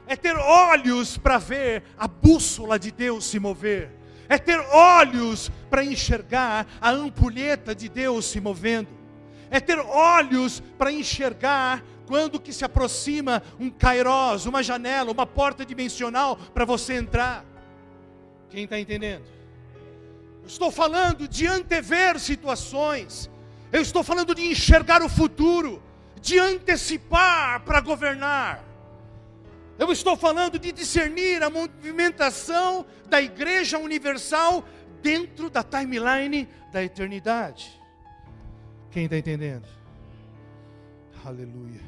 É ter olhos para ver a bússola de Deus se mover. É ter olhos para enxergar a ampulheta de Deus se movendo. É ter olhos para enxergar quando que se aproxima um kairos, uma janela, uma porta dimensional para você entrar. Quem está entendendo? Eu estou falando de antever situações. Eu estou falando de enxergar o futuro, de antecipar para governar. Eu estou falando de discernir a movimentação da Igreja Universal dentro da timeline da eternidade. Quem está entendendo? Aleluia.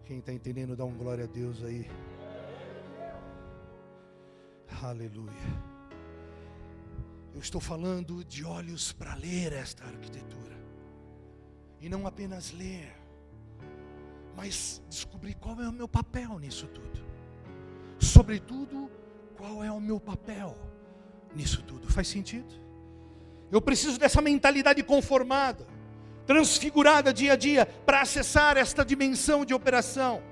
Quem está entendendo, dá um glória a Deus aí. Aleluia. Eu estou falando de olhos para ler esta arquitetura. E não apenas ler, mas descobrir qual é o meu papel nisso tudo. Sobretudo, qual é o meu papel nisso tudo. Faz sentido? Eu preciso dessa mentalidade conformada, transfigurada dia a dia, para acessar esta dimensão de operação.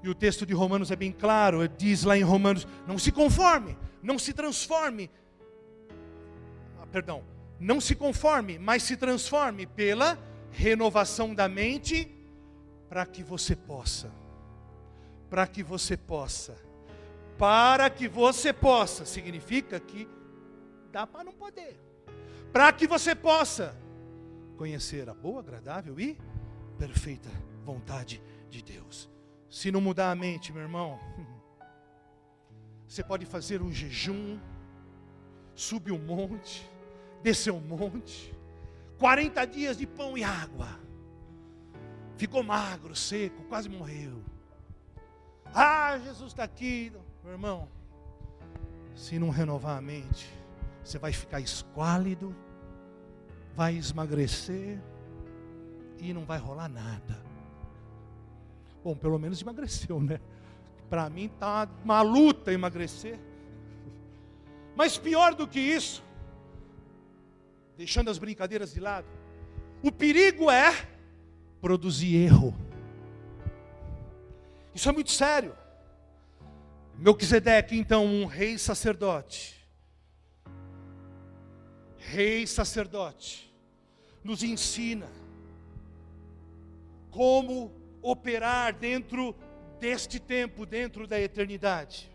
E o texto de Romanos é bem claro, diz lá em Romanos, não se conforme, não se transforme, não se conforme, mas se transforme pela renovação da mente, para que você possa, significa que dá para não poder, para que você possa conhecer a boa, agradável e perfeita vontade de Deus. Se não mudar a mente, meu irmão, você pode fazer um jejum, subir um monte, descer um monte, 40 dias de pão e água, ficou magro, seco, quase morreu. Ah, Jesus está aqui. Meu irmão, se não renovar a mente, você vai ficar esquálido, vai esmagrecer e não vai rolar nada. Bom, pelo menos emagreceu, né? Para mim está uma luta emagrecer. Mas pior do que isso, deixando as brincadeiras de lado, o perigo é produzir erro. Isso é muito sério. Melquisedeque, então, um rei sacerdote, nos ensina como operar dentro deste tempo, dentro da eternidade.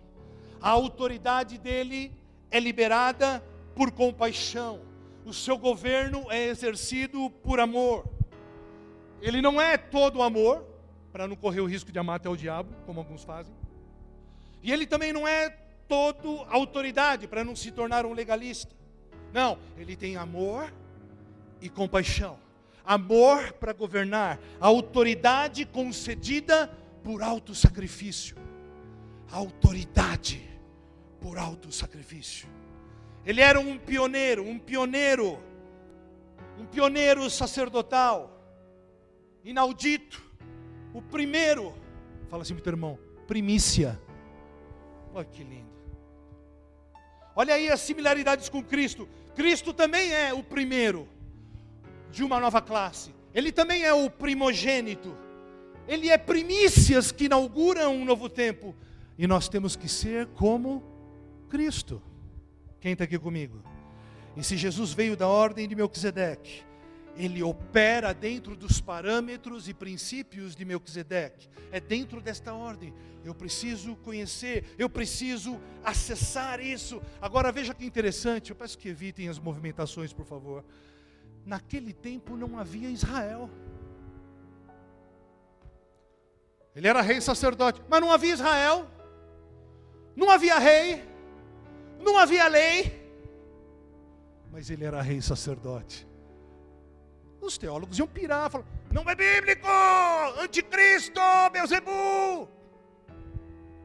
A autoridade dele é liberada por compaixão. O seu governo é exercido por amor. Ele não é todo amor, para não correr o risco de amar até o diabo, como alguns fazem. E ele também não é todo autoridade, para não se tornar um legalista. Não, ele tem amor e compaixão. Amor para governar, autoridade concedida por alto sacrifício. Autoridade por alto sacrifício. Ele era um pioneiro sacerdotal, inaudito, o primeiro, fala assim para o teu irmão, primícia. Olha que lindo. Olha aí as similaridades com Cristo. Cristo também é o primeiro de uma nova classe. Ele também é o primogênito. Ele é primícias que inauguram um novo tempo. E nós temos que ser como Cristo. Quem está aqui comigo? E se Jesus veio da ordem de Melquisedeque, ele opera dentro dos parâmetros e princípios de Melquisedeque. É dentro desta ordem. Eu preciso conhecer, eu preciso acessar isso. Agora veja que interessante, eu peço que evitem as movimentações, por favor. Naquele tempo não havia Israel. Ele era rei sacerdote, mas não havia Israel. Não havia rei. Não havia lei. Mas ele era rei sacerdote. Os teólogos iam pirar, falar, não é bíblico, anticristo, Beelzebu.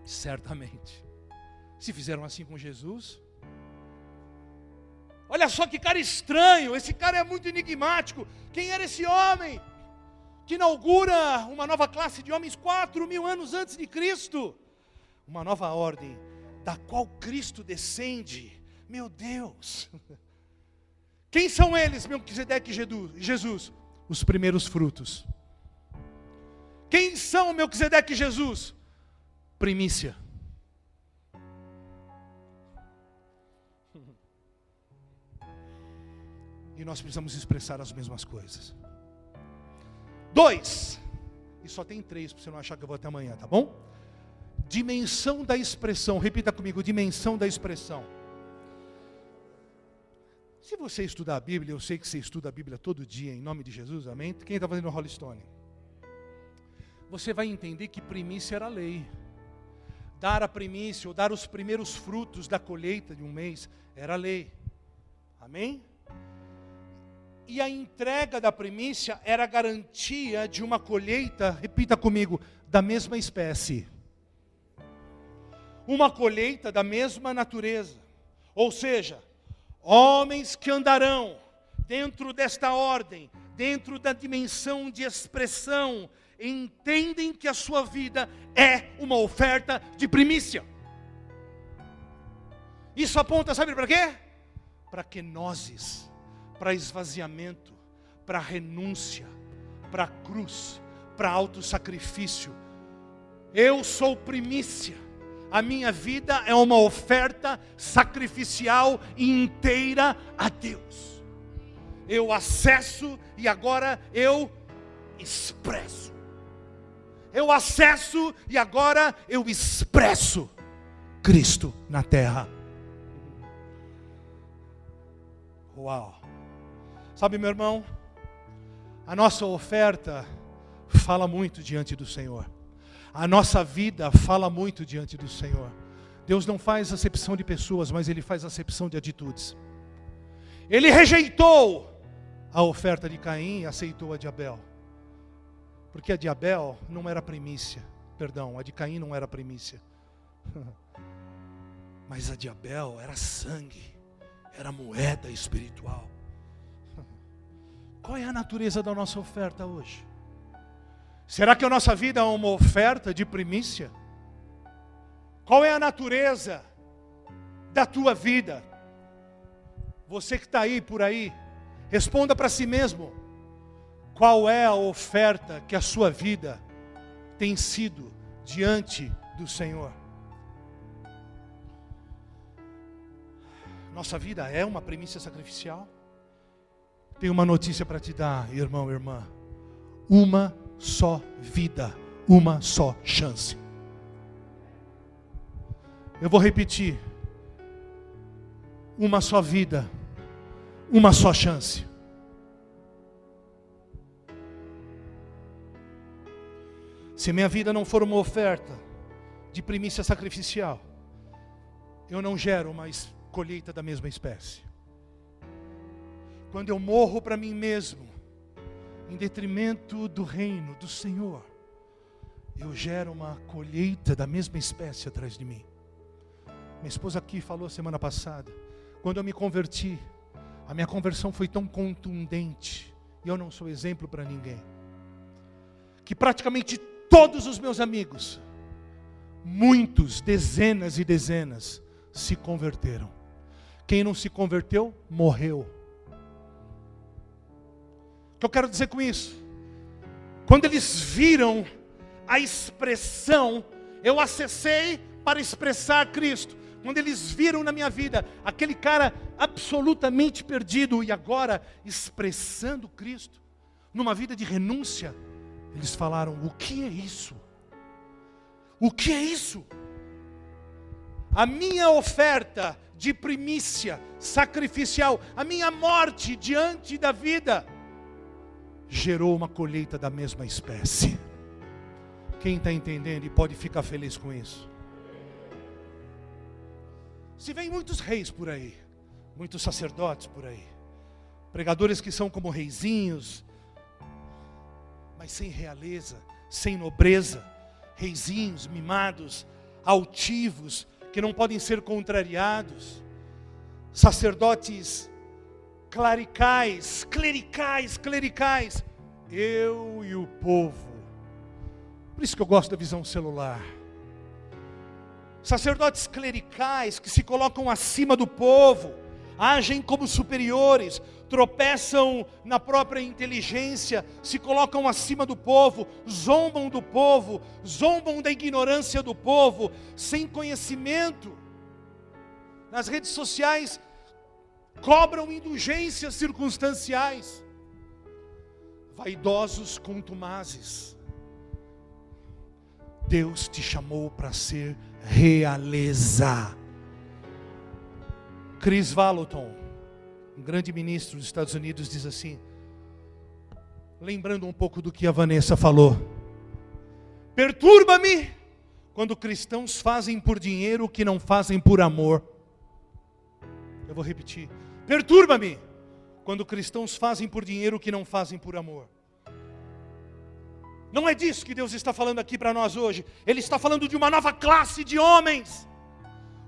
Certamente. Se fizeram assim com Jesus. Olha só que cara estranho, esse cara é muito enigmático. Quem era esse homem que inaugura uma nova classe de homens 4.000 anos antes de Cristo? Uma nova ordem, da qual Cristo descende. Meu Deus! Quem são eles, Melquisedeque e Jesus? Os primeiros frutos. Quem são Melquisedeque e Jesus? Primícia. E nós precisamos expressar as mesmas coisas. 2. E só tem 3, para você não achar que eu vou até amanhã, tá bom? Dimensão da expressão. Repita comigo, dimensão da expressão. Se você estudar a Bíblia, eu sei que você estuda a Bíblia todo dia, em nome de Jesus, amém? Quem está fazendo o Holy Stone? Você vai entender que primícia era lei. Dar a primícia, ou dar os primeiros frutos da colheita de um mês, era lei. Amém? E a entrega da primícia era garantia de uma colheita, repita comigo, da mesma espécie. Uma colheita da mesma natureza. Ou seja, homens que andarão dentro desta ordem, dentro da dimensão de expressão, entendem que a sua vida é uma oferta de primícia. Isso aponta, sabe para quê? Para kenoses, para esvaziamento, para renúncia, para cruz, para autossacrifício. Eu sou primícia. A minha vida é uma oferta sacrificial e inteira a Deus. Eu acesso e agora eu expresso. Eu acesso e agora eu expresso Cristo na terra. Uau! Sabe, meu irmão, a nossa oferta fala muito diante do Senhor. A nossa vida fala muito diante do Senhor. Deus não faz acepção de pessoas, mas Ele faz acepção de atitudes. Ele rejeitou a oferta de Caim e aceitou a de Abel. Porque a de Abel não era primícia. Perdão, a de Caim não era primícia. Mas a de Abel era sangue. Era moeda espiritual. Qual é a natureza da nossa oferta hoje? Será que a nossa vida é uma oferta de primícia? Qual é a natureza da tua vida? Você que está aí, por aí, responda para si mesmo. Qual é a oferta que a sua vida tem sido diante do Senhor? Nossa vida é uma primícia sacrificial? Tenho uma notícia para te dar, irmão e irmã. Uma só vida, uma só chance. Eu vou repetir. Uma só vida, uma só chance. Se minha vida não for uma oferta de primícia sacrificial, eu não gero uma colheita da mesma espécie. Quando eu morro para mim mesmo, em detrimento do reino do Senhor, eu gero uma colheita da mesma espécie atrás de mim. Minha esposa aqui falou semana passada, quando eu me converti, a minha conversão foi tão contundente, e eu não sou exemplo para ninguém, que praticamente todos os meus amigos, muitos, dezenas e dezenas, se converteram. Quem não se converteu, morreu. O que eu quero dizer com isso? Quando eles viram a expressão, eu acessei para expressar Cristo. Quando eles viram na minha vida aquele cara absolutamente perdido e agora expressando Cristo, numa vida de renúncia, eles falaram: o que é isso? O que é isso? A minha oferta de primícia sacrificial, a minha morte diante da vida, gerou uma colheita da mesma espécie. Quem está entendendo e pode ficar feliz com isso? Se vem muitos reis por aí, muitos sacerdotes por aí, pregadores que são como reizinhos, mas sem realeza, sem nobreza, reizinhos, mimados, altivos, que não podem ser contrariados, sacerdotes clericais, eu e o povo. Por isso que eu gosto da visão celular. Sacerdotes clericais que se colocam acima do povo, agem como superiores, tropeçam na própria inteligência, se colocam acima do povo, zombam do povo, zombam da ignorância do povo, sem conhecimento. Nas redes sociais, cobram indulgências circunstanciais, vaidosos contumazes. Deus te chamou para ser realeza. Chris Vallotton, um grande ministro dos Estados Unidos, diz assim, lembrando um pouco do que a Vanessa falou: perturba-me quando cristãos fazem por dinheiro o que não fazem por amor. Eu vou repetir: perturba-me quando cristãos fazem por dinheiro o que não fazem por amor. Não é disso que Deus está falando aqui para nós hoje. Ele está falando de uma nova classe de homens,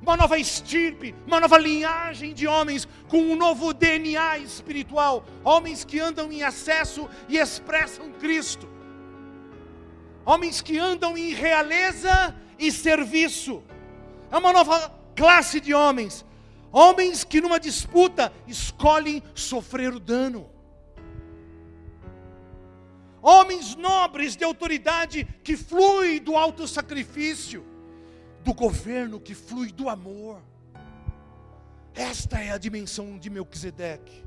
uma nova estirpe, uma nova linhagem de homens com um novo DNA espiritual. Homens que andam em acesso e expressam Cristo. Homens que andam em realeza e serviço. É uma nova classe de homens. Homens que numa disputa escolhem sofrer o dano. Homens nobres de autoridade que flui do autossacrifício, do governo que flui do amor. Esta é a dimensão de Melquisedeque.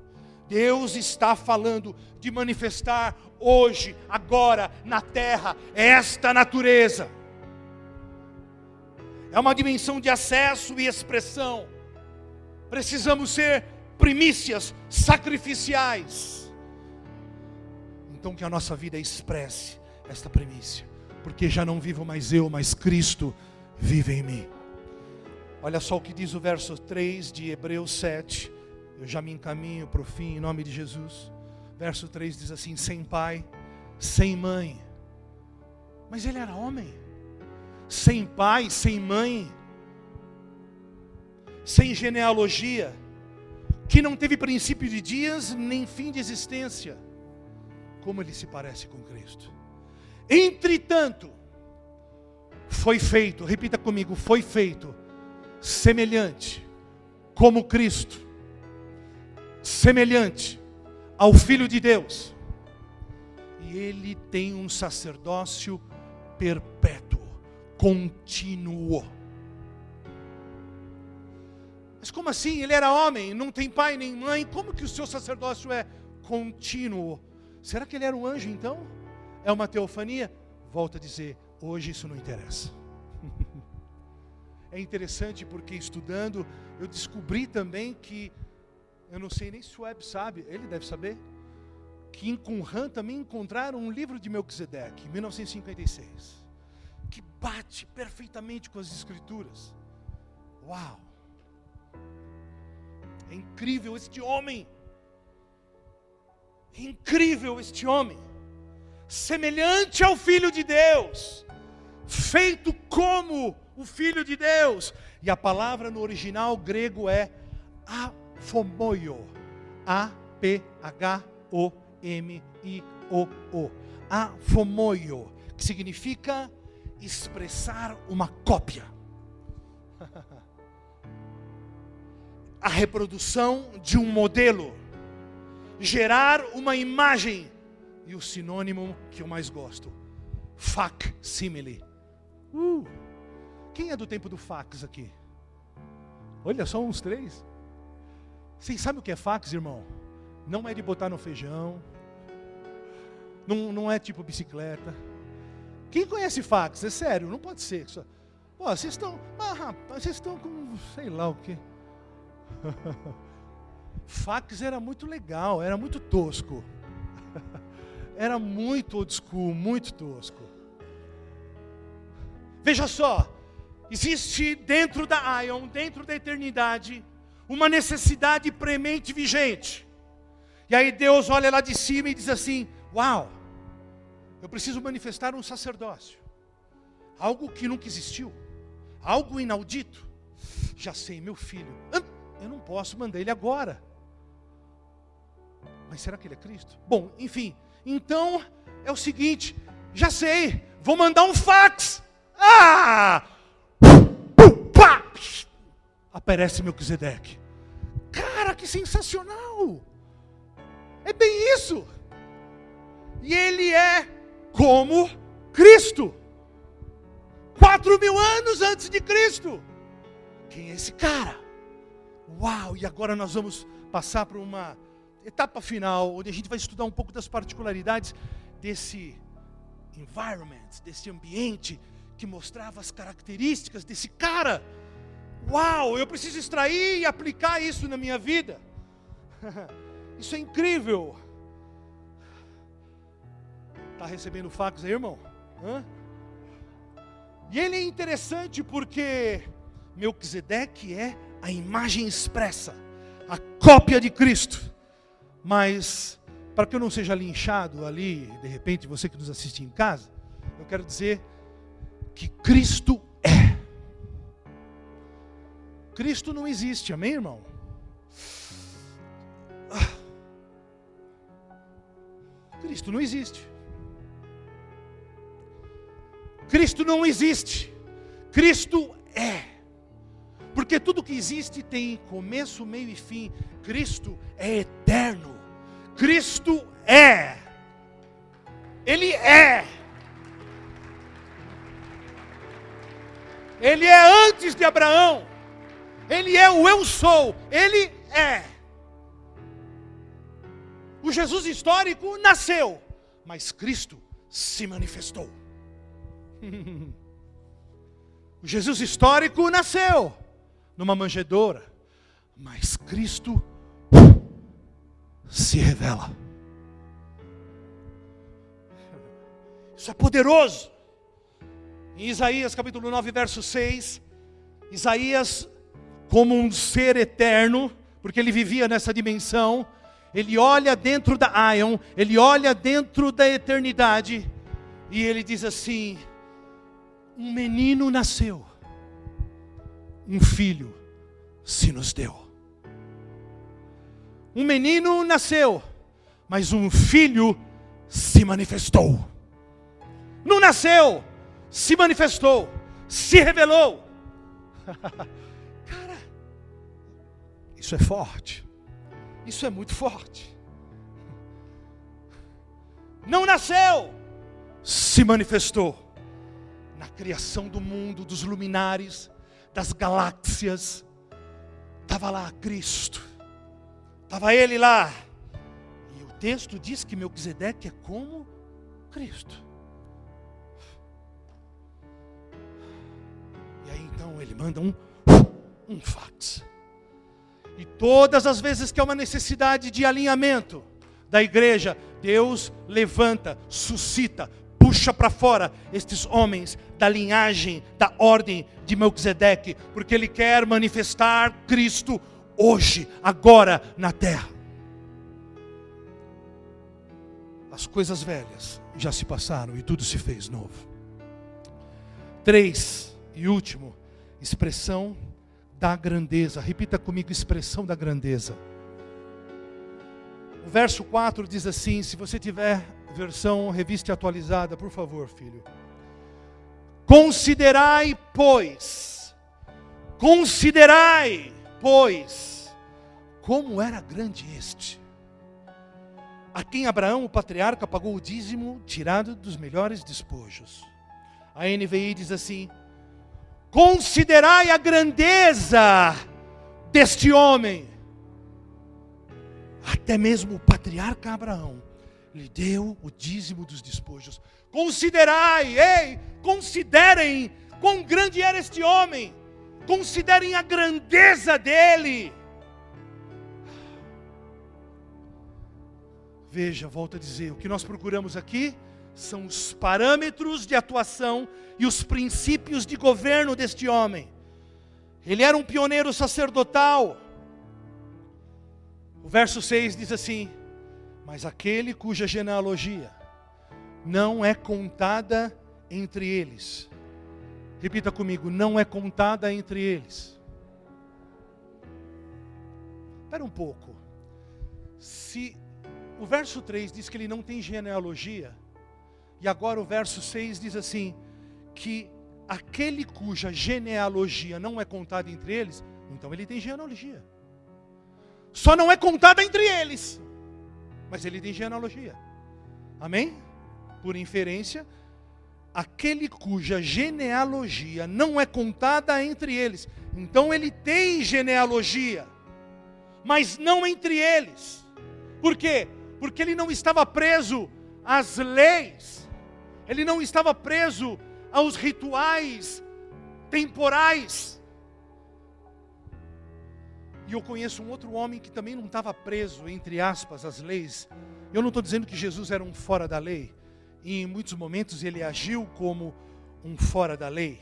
Deus está falando de manifestar hoje, agora, na terra, esta natureza. É uma dimensão de acesso e expressão. Precisamos ser primícias sacrificiais. Então que a nossa vida expresse esta primícia, porque já não vivo mais eu, mas Cristo vive em mim. Olha só o que diz o verso 3 de Hebreus 7, eu já me encaminho para o fim em nome de Jesus. Verso 3 diz assim: sem pai, sem mãe. Mas ele era homem, sem pai, sem mãe, sem genealogia, que não teve princípio de dias, nem fim de existência. Como ele se parece com Cristo. Entretanto, foi feito, repita comigo, foi feito semelhante como Cristo, semelhante ao Filho de Deus. E ele tem um sacerdócio perpétuo, contínuo. Mas como assim? Ele era homem, não tem pai nem mãe, como que o seu sacerdócio é contínuo? Será que ele era um anjo então? É uma teofania? Volto a dizer, hoje isso não interessa. É interessante porque estudando, eu descobri também que, eu não sei nem se o Web sabe, ele deve saber, que em Qumran também encontraram um livro de Melquisedeque, em 1956, que bate perfeitamente com as escrituras. Uau! É incrível este homem. Incrível este homem, semelhante ao Filho de Deus, feito como o Filho de Deus. E a palavra no original grego é aphomoio, A-P-H-O-M-I-O-O, aphomoio, que significa expressar uma cópia. a reprodução de um modelo, gerar uma imagem. E o sinônimo que eu mais gosto, fac-símile. Quem é do tempo do fax aqui? Olha, só uns 3. Vocês sabem o que é fax, irmão? Não é de botar no feijão. Não é tipo bicicleta. Quem conhece fax? É sério, não pode ser. Pô, vocês estão... rapaz, vocês estão com... sei lá o quê. Fax era muito legal, era muito tosco. Era muito old school, muito tosco. Veja só, existe dentro da Ion, dentro da eternidade, uma necessidade premente vigente. E aí Deus olha lá de cima e diz assim, uau, eu preciso manifestar um sacerdócio. Algo que nunca existiu, algo inaudito. Já sei, meu filho, eu não posso mandar ele agora. Mas será que ele é Cristo? Bom, enfim, então é o seguinte, já sei, vou mandar um fax. Aparece Melquisedeque. Cara, que sensacional! É bem isso. E ele é como Cristo. 4.000 anos antes de Cristo. Quem é esse cara? Uau! E agora nós vamos passar para uma etapa final, onde a gente vai estudar um pouco das particularidades desse environment, desse ambiente que mostrava as características desse cara. Uau, eu preciso extrair e aplicar isso na minha vida. Isso é incrível. Está recebendo fax aí, irmão? E ele é interessante porque Melquisedeque é a imagem expressa, a cópia de Cristo. Mas, para que eu não seja linchado ali, de repente, você que nos assiste em casa, eu quero dizer que Cristo é. Cristo não existe, amém, irmão? Cristo não existe. Cristo não existe. Cristo é. Porque tudo que existe tem começo, meio e fim. Cristo é eterno. Cristo é. Ele é. Ele é antes de Abraão. Ele é o eu sou. Ele é. O Jesus histórico nasceu, mas Cristo se manifestou. O Jesus histórico nasceu numa manjedoura, mas Cristo se revela. Isso é poderoso. Em Isaías capítulo 9, verso 6, Isaías, como um ser eterno, porque ele vivia nessa dimensão, ele olha dentro da Ion, ele olha dentro da eternidade, e ele diz assim, um menino nasceu, um filho se nos deu. Um menino nasceu, mas um filho se manifestou. Não nasceu, se manifestou, se revelou. Cara, isso é forte. Isso é muito forte. Não nasceu, se manifestou. Na criação do mundo, dos luminares, das galáxias, estava lá Cristo. Estava ele lá. E o texto diz que Melquisedeque é como Cristo. E aí então ele manda um fax. E todas as vezes que há uma necessidade de alinhamento da igreja, Deus levanta, suscita, puxa para fora estes homens da linhagem, da ordem de Melquisedeque, porque Ele quer manifestar Cristo hoje, agora na terra. As coisas velhas já se passaram e tudo se fez novo. 3, e último, expressão da grandeza. Repita comigo, expressão da grandeza. O verso 4 diz assim, se você tiver versão revista e atualizada, por favor, filho. Considerai, pois, como era grande este, a quem Abraão, o patriarca, pagou o dízimo tirado dos melhores despojos. A NVI diz assim: considerai a grandeza deste homem. Até mesmo o patriarca Abraão lhe deu o dízimo dos despojos. Considerai, considerem quão grande era este homem. Considerem a grandeza dele. Veja, volto a dizer, o que nós procuramos aqui são os parâmetros de atuação e os princípios de governo deste homem. Ele era um pioneiro sacerdotal. O verso 6 diz assim: mas aquele cuja genealogia não é contada entre eles. Repita comigo: não é contada entre eles. Espera um pouco. Se o verso 3 diz que ele não tem genealogia, e agora o verso 6 diz assim, que aquele cuja genealogia não é contada entre eles, então ele tem genealogia. Só não é contada entre eles, mas ele tem genealogia. Amém? Por inferência, aquele cuja genealogia não é contada entre eles, então ele tem genealogia, mas não entre eles. Por quê? Porque ele não estava preso às leis, ele não estava preso aos rituais temporais. E eu conheço um outro homem que também não estava preso, entre aspas, às leis. Eu não estou dizendo que Jesus era um fora da lei. E em muitos momentos ele agiu como um fora da lei.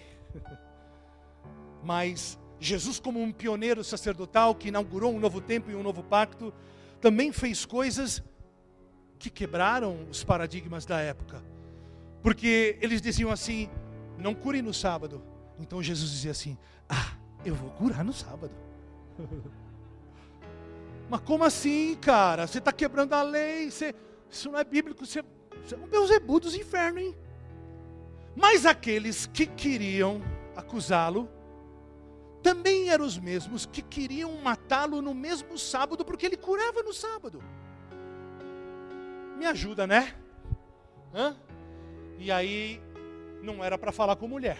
Mas Jesus, como um pioneiro sacerdotal que inaugurou um novo tempo e um novo pacto, também fez coisas que quebraram os paradigmas da época. Porque eles diziam assim: não cure no sábado. Então Jesus dizia assim: eu vou curar no sábado. Mas como assim, cara? Você está quebrando a lei, isso não é bíblico, você é um Beelzebub dos infernos, hein? Mas aqueles que queriam acusá-lo também eram os mesmos que queriam matá-lo no mesmo sábado, porque ele curava no sábado. Me ajuda, né? E aí, não era para falar com mulher,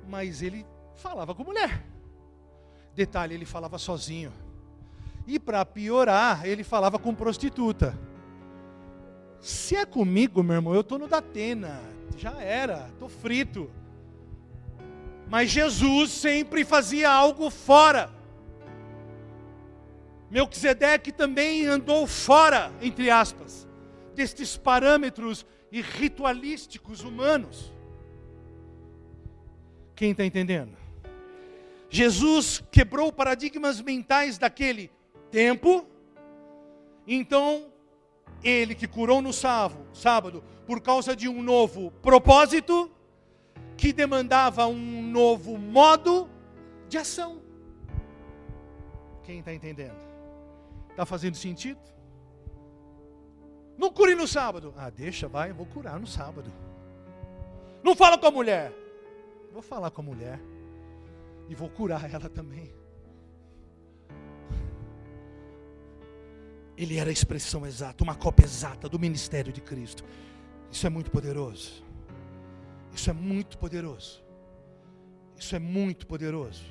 mas ele falava com mulher. Detalhe, ele falava sozinho. E para piorar, ele falava com prostituta. Se é comigo, meu irmão, eu estou no Datena. Já era, estou frito. Mas Jesus sempre fazia algo fora. Melquisedeque também andou fora, entre aspas, destes parâmetros e ritualísticos humanos. Quem está entendendo? Jesus quebrou paradigmas mentais daquele tempo. Então, ele que curou no sábado, por causa de um novo propósito, que demandava um novo modo de ação. Quem está entendendo? Está fazendo sentido? Não cure no sábado. Deixa, vai, eu vou curar no sábado. Não fala com a mulher. Vou falar com a mulher. E vou curar ela também. Ele era a expressão exata, uma cópia exata do ministério de Cristo. Isso é muito poderoso. Isso é muito poderoso. Isso é muito poderoso.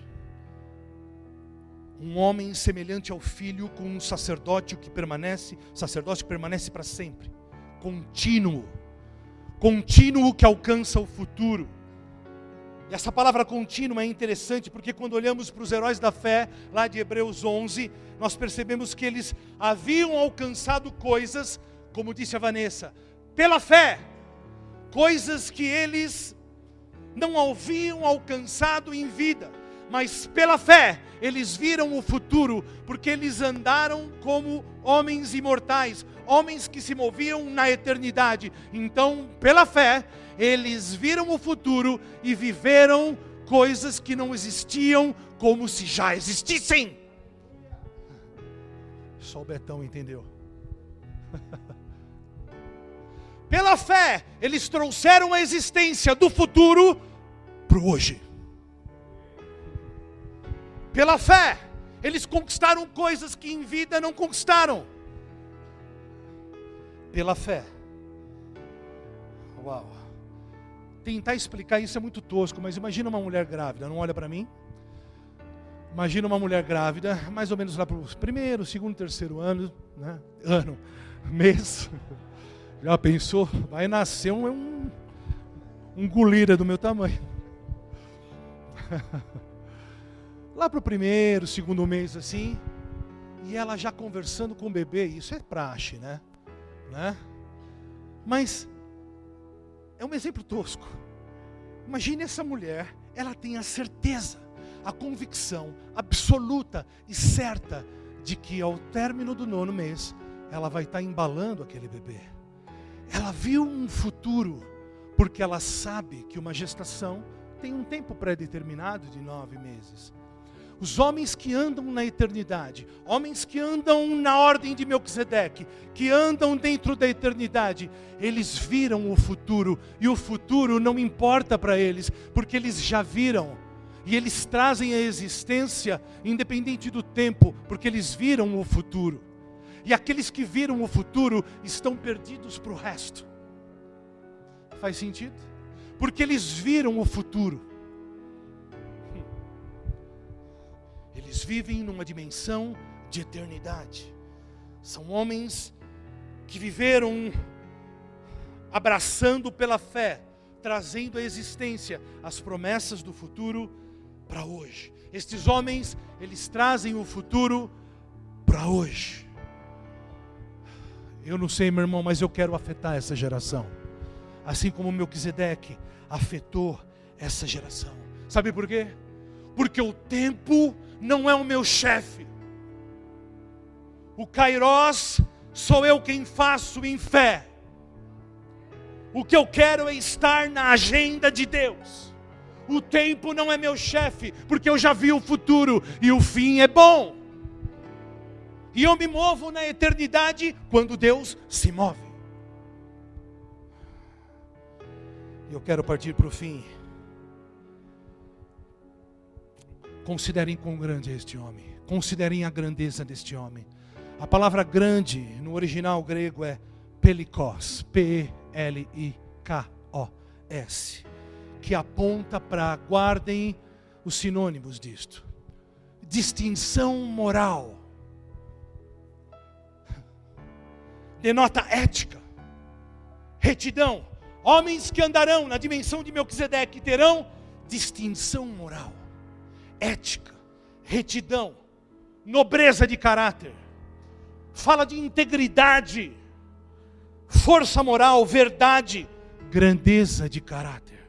Um homem semelhante ao Filho, com um sacerdócio que permanece para sempre. Contínuo que alcança o futuro. E essa palavra contínua é interessante, porque quando olhamos para os heróis da fé, lá de Hebreus 11, nós percebemos que eles haviam alcançado coisas, como disse a Vanessa, pela fé. Coisas que eles não haviam alcançado em vida, mas pela fé eles viram o futuro, porque eles andaram como homens imortais, homens que se moviam na eternidade. Então, pela fé, eles viram o futuro e viveram coisas que não existiam como se já existissem. Só o Betão entendeu. Pela fé, eles trouxeram a existência do futuro para o hoje. Pela fé, Eles conquistaram coisas que em vida não conquistaram. Pela fé. Uau. Tentar explicar isso é muito tosco, mas imagina uma mulher grávida, não olha para mim? Imagina uma mulher grávida, mais ou menos lá para o primeiro, segundo, terceiro ano, né? Mês. Já pensou? Vai nascer um golira do meu tamanho. Lá para o primeiro, segundo mês assim, e ela já conversando com o bebê, isso é praxe, né? Mas é um exemplo tosco. Imagine essa mulher, ela tem a certeza, a convicção absoluta e certa de que ao término do 9º mês, ela vai estar embalando aquele bebê. Ela viu um futuro, porque ela sabe que uma gestação tem um tempo pré-determinado de 9 meses. Os homens que andam na eternidade, homens que andam na ordem de Melquisedeque, que andam dentro da eternidade, eles viram o futuro, e o futuro não importa para eles, porque eles já viram, e eles trazem a existência, independente do tempo, porque eles viram o futuro. E aqueles que viram o futuro, estão perdidos para o resto. Faz sentido? Porque eles viram o futuro. Eles vivem numa dimensão de eternidade. São homens que viveram abraçando pela fé, trazendo à existência as promessas do futuro para hoje. Estes homens, eles trazem o futuro para hoje. Eu não sei, meu irmão, mas eu quero afetar essa geração. Assim como Melquisedeque afetou essa geração. Sabe por quê? Porque o tempo não é o meu chefe. O Kairos sou eu quem faço em fé. O que eu quero é estar na agenda de Deus. O tempo não é meu chefe, porque eu já vi o futuro e o fim é bom. E eu me movo na eternidade quando Deus se move. Eu quero partir para o fim. Considerem quão grande é este homem. Considerem a grandeza deste homem. A palavra grande no original grego é pelikos, P-E-L-I-K-O-S, que aponta para, guardem os sinônimos disto: distinção moral, denota ética, retidão. Homens que andarão na dimensão de Melquisedeque terão distinção moral, ética, retidão, nobreza de caráter. Fala de integridade, força moral, verdade, grandeza de caráter.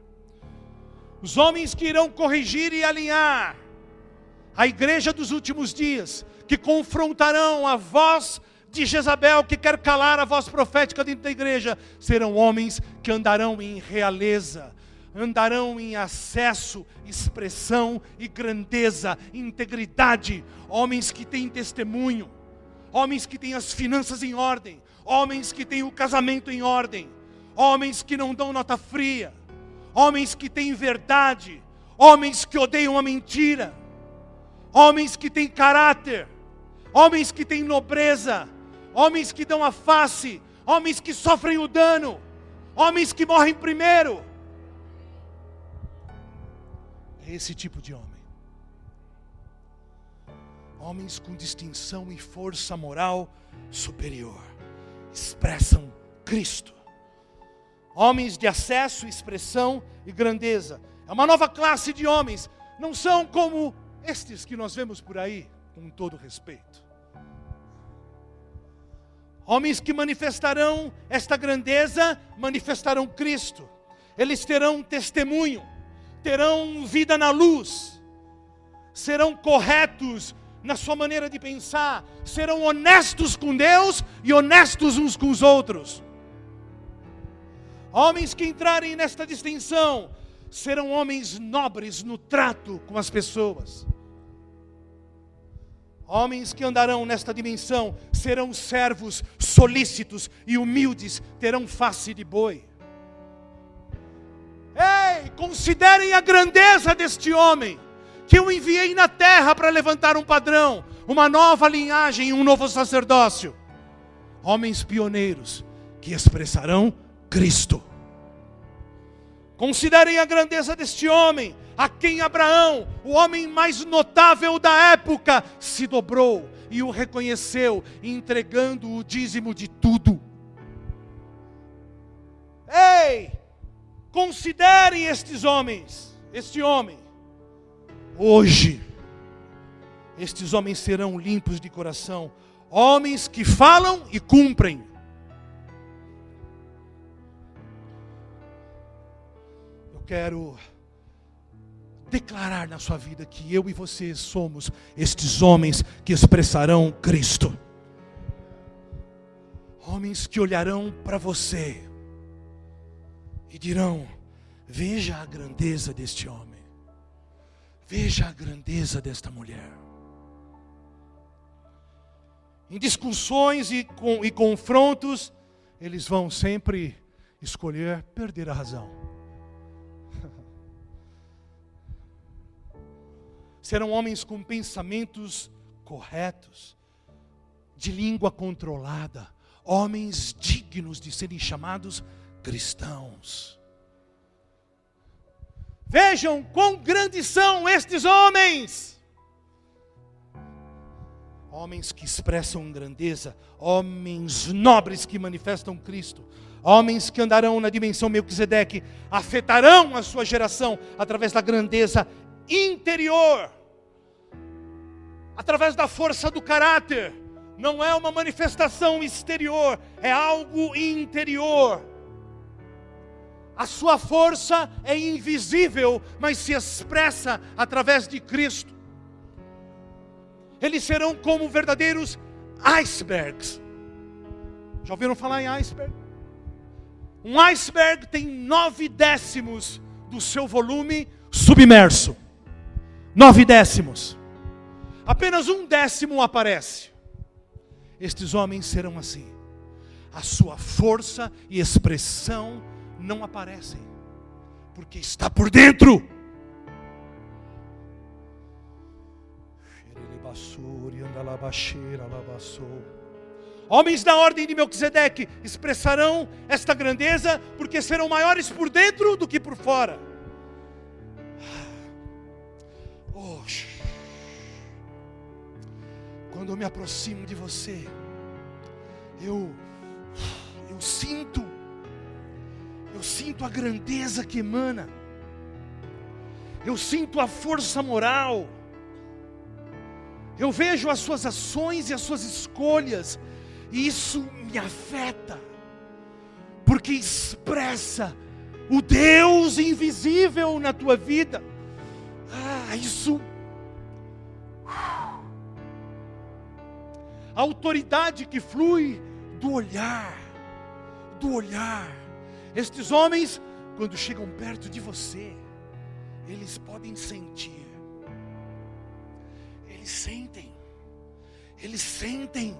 Os homens que irão corrigir e alinhar a igreja dos últimos dias, que confrontarão a voz de Jezabel, que quer calar a voz profética dentro da igreja, serão homens que andarão em realeza, andarão em acesso, expressão e grandeza, integridade. Homens que têm testemunho, homens que têm as finanças em ordem, homens que têm o casamento em ordem, homens que não dão nota fria, homens que têm verdade, homens que odeiam a mentira, homens que têm caráter, homens que têm nobreza, homens que dão a face, homens que sofrem o dano, homens que morrem primeiro. É esse tipo de homem. Homens com distinção e força moral superior, expressam Cristo. Homens de acesso, expressão e grandeza. É uma nova classe de homens. Não são como estes que nós vemos por aí, com todo respeito. Homens que manifestarão esta grandeza, manifestarão Cristo. Eles terão testemunho, terão vida na luz, serão corretos na sua maneira de pensar, serão honestos com Deus e honestos uns com os outros. Homens que entrarem nesta distinção serão homens nobres no trato com as pessoas. Homens que andarão nesta dimensão serão servos solícitos e humildes, terão face de boi. Ei, considerem a grandeza deste homem, que eu enviei na terra para levantar um padrão, uma nova linhagem e um novo sacerdócio. Homens pioneiros que expressarão Cristo. Considerem a grandeza deste homem, a quem Abraão, o homem mais notável da época, se dobrou e o reconheceu, entregando o dízimo de tudo. Ei, considerem estes homens, este homem. Hoje, estes homens serão limpos de coração, homens que falam e cumprem. Eu quero declarar na sua vida que eu e você somos estes homens que expressarão Cristo. Homens que olharão para você e dirão: veja a grandeza deste homem. Veja a grandeza desta mulher. Em discussões e confrontos, eles vão sempre escolher perder a razão. Serão homens com pensamentos corretos, de língua controlada, homens dignos de serem chamados cristãos. Vejam quão grandes são estes homens. Homens que expressam grandeza, homens nobres que manifestam Cristo, homens que andarão na dimensão Melquisedeque, afetarão a sua geração através da grandeza interior, através da força do caráter. Não é uma manifestação exterior, é algo interior. A sua força é invisível, mas se expressa através de Cristo. Eles serão como verdadeiros icebergs. Já ouviram falar em iceberg? Um iceberg tem 9/10 do seu volume submerso. 9/10. Apenas 1/10 aparece. Estes homens serão assim. A sua força e expressão não aparecem, porque está por dentro. Homens da ordem de Melquisedeque expressarão esta grandeza, porque serão maiores por dentro do que por fora. Quando eu me aproximo de você, eu sinto a grandeza que emana. Eu sinto a força moral. Eu vejo as suas ações e as suas escolhas, e isso me afeta, porque expressa o Deus invisível na tua vida. Isso. A autoridade que flui do olhar. Estes homens, quando chegam perto de você, eles podem sentir. Eles sentem.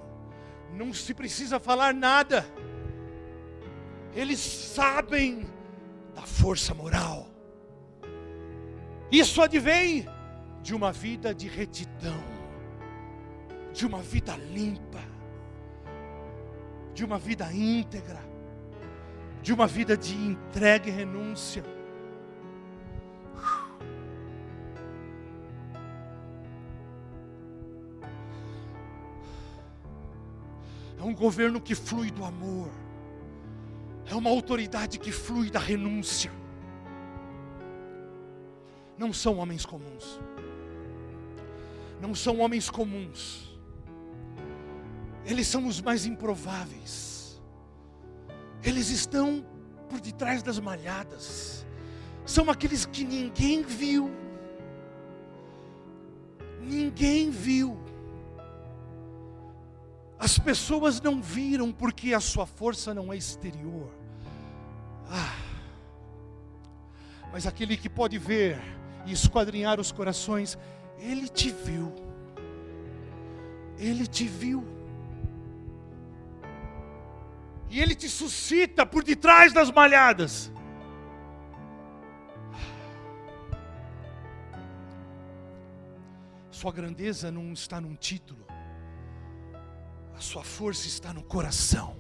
Não se precisa falar nada. Eles sabem da força moral. Isso advém de uma vida de retidão, de uma vida limpa, de uma vida íntegra, de uma vida de entrega e renúncia. É um governo que flui do amor. É uma autoridade que flui da renúncia. Não são homens comuns. Não são homens comuns. Eles são os mais improváveis. Eles estão por detrás das malhadas. São aqueles que ninguém viu. Ninguém viu. As pessoas não viram porque a sua força não é exterior. Mas aquele que pode ver e esquadrinhar os corações, Ele te viu. Ele te viu. E Ele te suscita por detrás das malhadas. Sua grandeza não está num título. A sua força está no coração.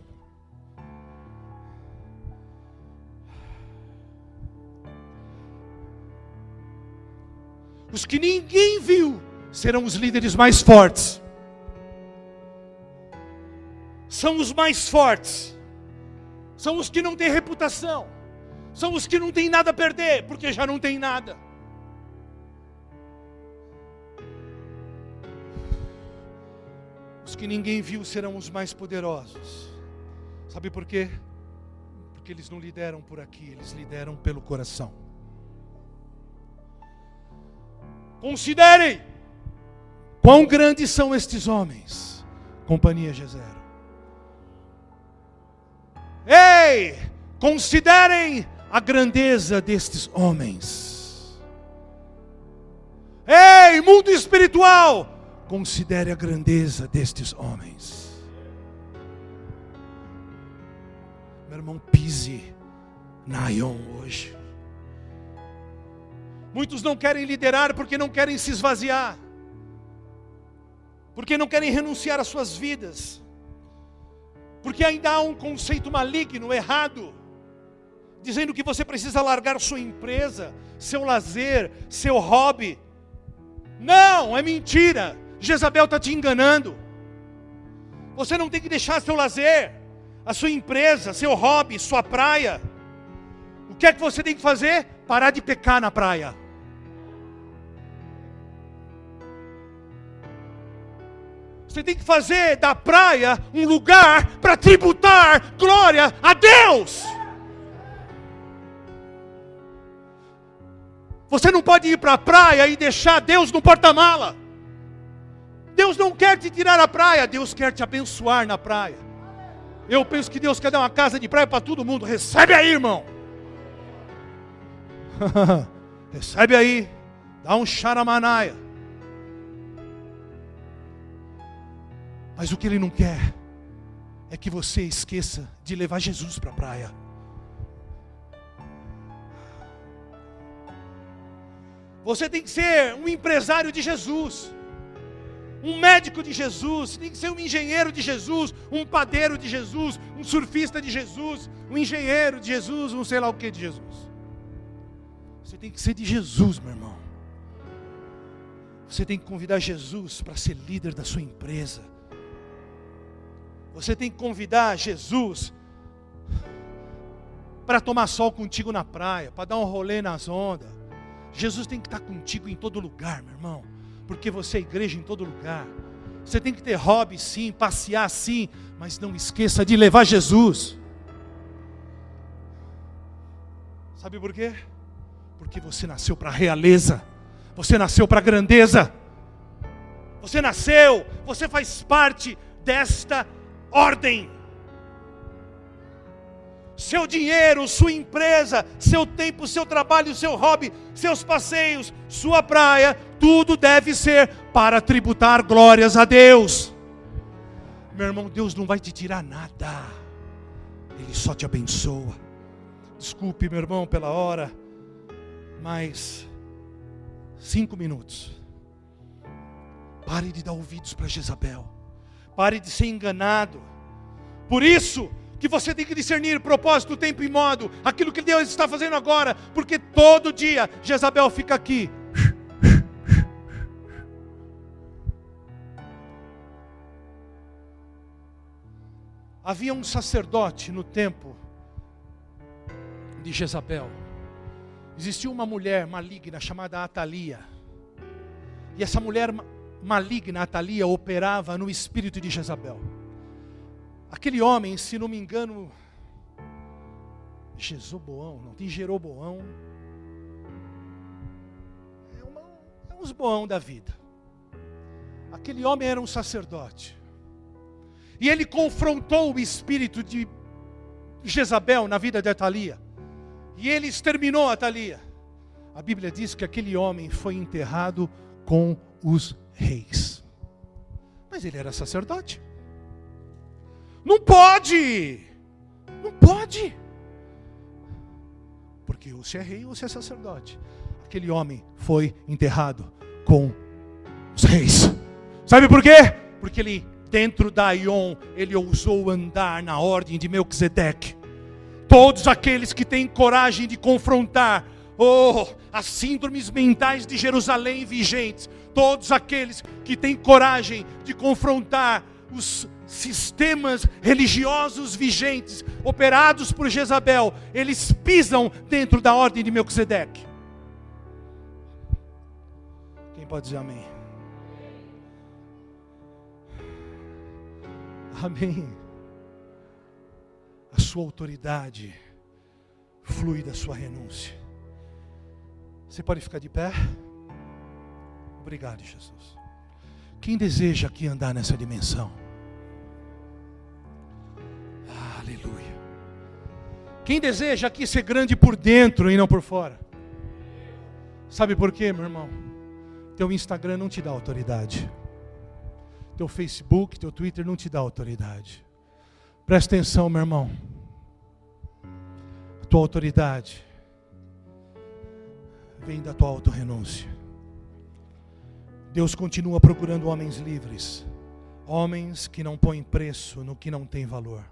Os que ninguém viu serão os líderes mais fortes. São os mais fortes. São os que não têm reputação. São os que não têm nada a perder, porque já não tem nada. Os que ninguém viu serão os mais poderosos. Sabe por quê? Porque eles não lideram por aqui, eles lideram pelo coração. Considerem quão grandes são estes homens. Companhia G0. Ei, considerem a grandeza destes homens. Ei, mundo espiritual, considere a grandeza destes homens. Meu irmão, pise na Ion hoje. Muitos não querem liderar porque não querem se esvaziar, porque não querem renunciar às suas vidas, porque ainda há um conceito maligno, errado, dizendo que você precisa largar sua empresa, seu lazer, seu hobby. Não, é mentira. Jezabel está te enganando. Você não tem que deixar seu lazer, a sua empresa, seu hobby, sua praia. O que é que você tem que fazer? Parar de pecar na praia. Você tem que fazer da praia um lugar para tributar glória a Deus. Você não pode ir para a praia e deixar Deus no porta-mala. Deus não quer te tirar a praia, Deus quer te abençoar na praia. Eu penso que Deus quer dar uma casa de praia para todo mundo. Recebe aí, irmão. Recebe aí. Dá um charamanaia. Mas o que Ele não quer é que você esqueça de levar Jesus para a praia. Você tem que ser um empresário de Jesus, um médico de Jesus, tem que ser um engenheiro de Jesus, um padeiro de Jesus, um surfista de Jesus, um engenheiro de Jesus, um sei lá o que de Jesus. Você tem que ser de Jesus, meu irmão. Você tem que convidar Jesus para ser líder da sua empresa. Você tem que convidar Jesus para tomar sol contigo na praia, para dar um rolê nas ondas. Jesus tem que estar contigo em todo lugar, meu irmão, porque você é igreja em todo lugar. Você tem que ter hobby sim, passear sim, mas não esqueça de levar Jesus. Sabe por quê? Porque você nasceu para a realeza, você nasceu para a grandeza, você faz parte desta ordem. Seu dinheiro, sua empresa, seu tempo, seu trabalho, seu hobby, seus passeios, sua praia, tudo deve ser para tributar glórias a Deus. Meu irmão, Deus não vai te tirar nada, Ele só te abençoa. Desculpe, meu irmão, pela hora, mas 5 minutos. Pare de dar ouvidos para Jezabel. Pare de ser enganado. Por isso que você tem que discernir propósito, tempo e modo, aquilo que Deus está fazendo agora, porque todo dia Jezabel fica aqui. Havia um sacerdote no tempo de Jezabel. Existia uma mulher maligna chamada Atalia. E essa mulher maligna, Atalia, operava no espírito de Jezabel. Aquele homem, se não me engano, Jeroboão, não tem Jeroboão. É uns boão da vida. Aquele homem era um sacerdote. E ele confrontou o espírito de Jezabel na vida de Atalia. E ele exterminou Atalia. A Bíblia diz que aquele homem foi enterrado com os reis. Mas ele era sacerdote. Não pode! Não pode! Porque ou se é rei ou se é sacerdote. Aquele homem foi enterrado com os reis. Sabe por quê? Porque ele, dentro da Aion, ele ousou andar na ordem de Melquisedeque. Todos aqueles que têm coragem de confrontar as síndromes mentais de Jerusalém vigentes, todos aqueles que têm coragem de confrontar os sistemas religiosos vigentes, operados por Jezabel, eles pisam dentro da ordem de Melquisedeque. Quem pode dizer amém? Amém. A sua autoridade flui da sua renúncia. Você pode ficar de pé? Obrigado, Jesus. Quem deseja aqui andar nessa dimensão? Aleluia. Quem deseja aqui ser grande por dentro e não por fora? Sabe por quê, meu irmão? Teu Instagram não te dá autoridade. Teu Facebook, teu Twitter não te dá autoridade. Presta atenção, meu irmão. A tua autoridade vem da tua autorrenúncia. Deus continua procurando homens livres. Homens que não põem preço no que não tem valor.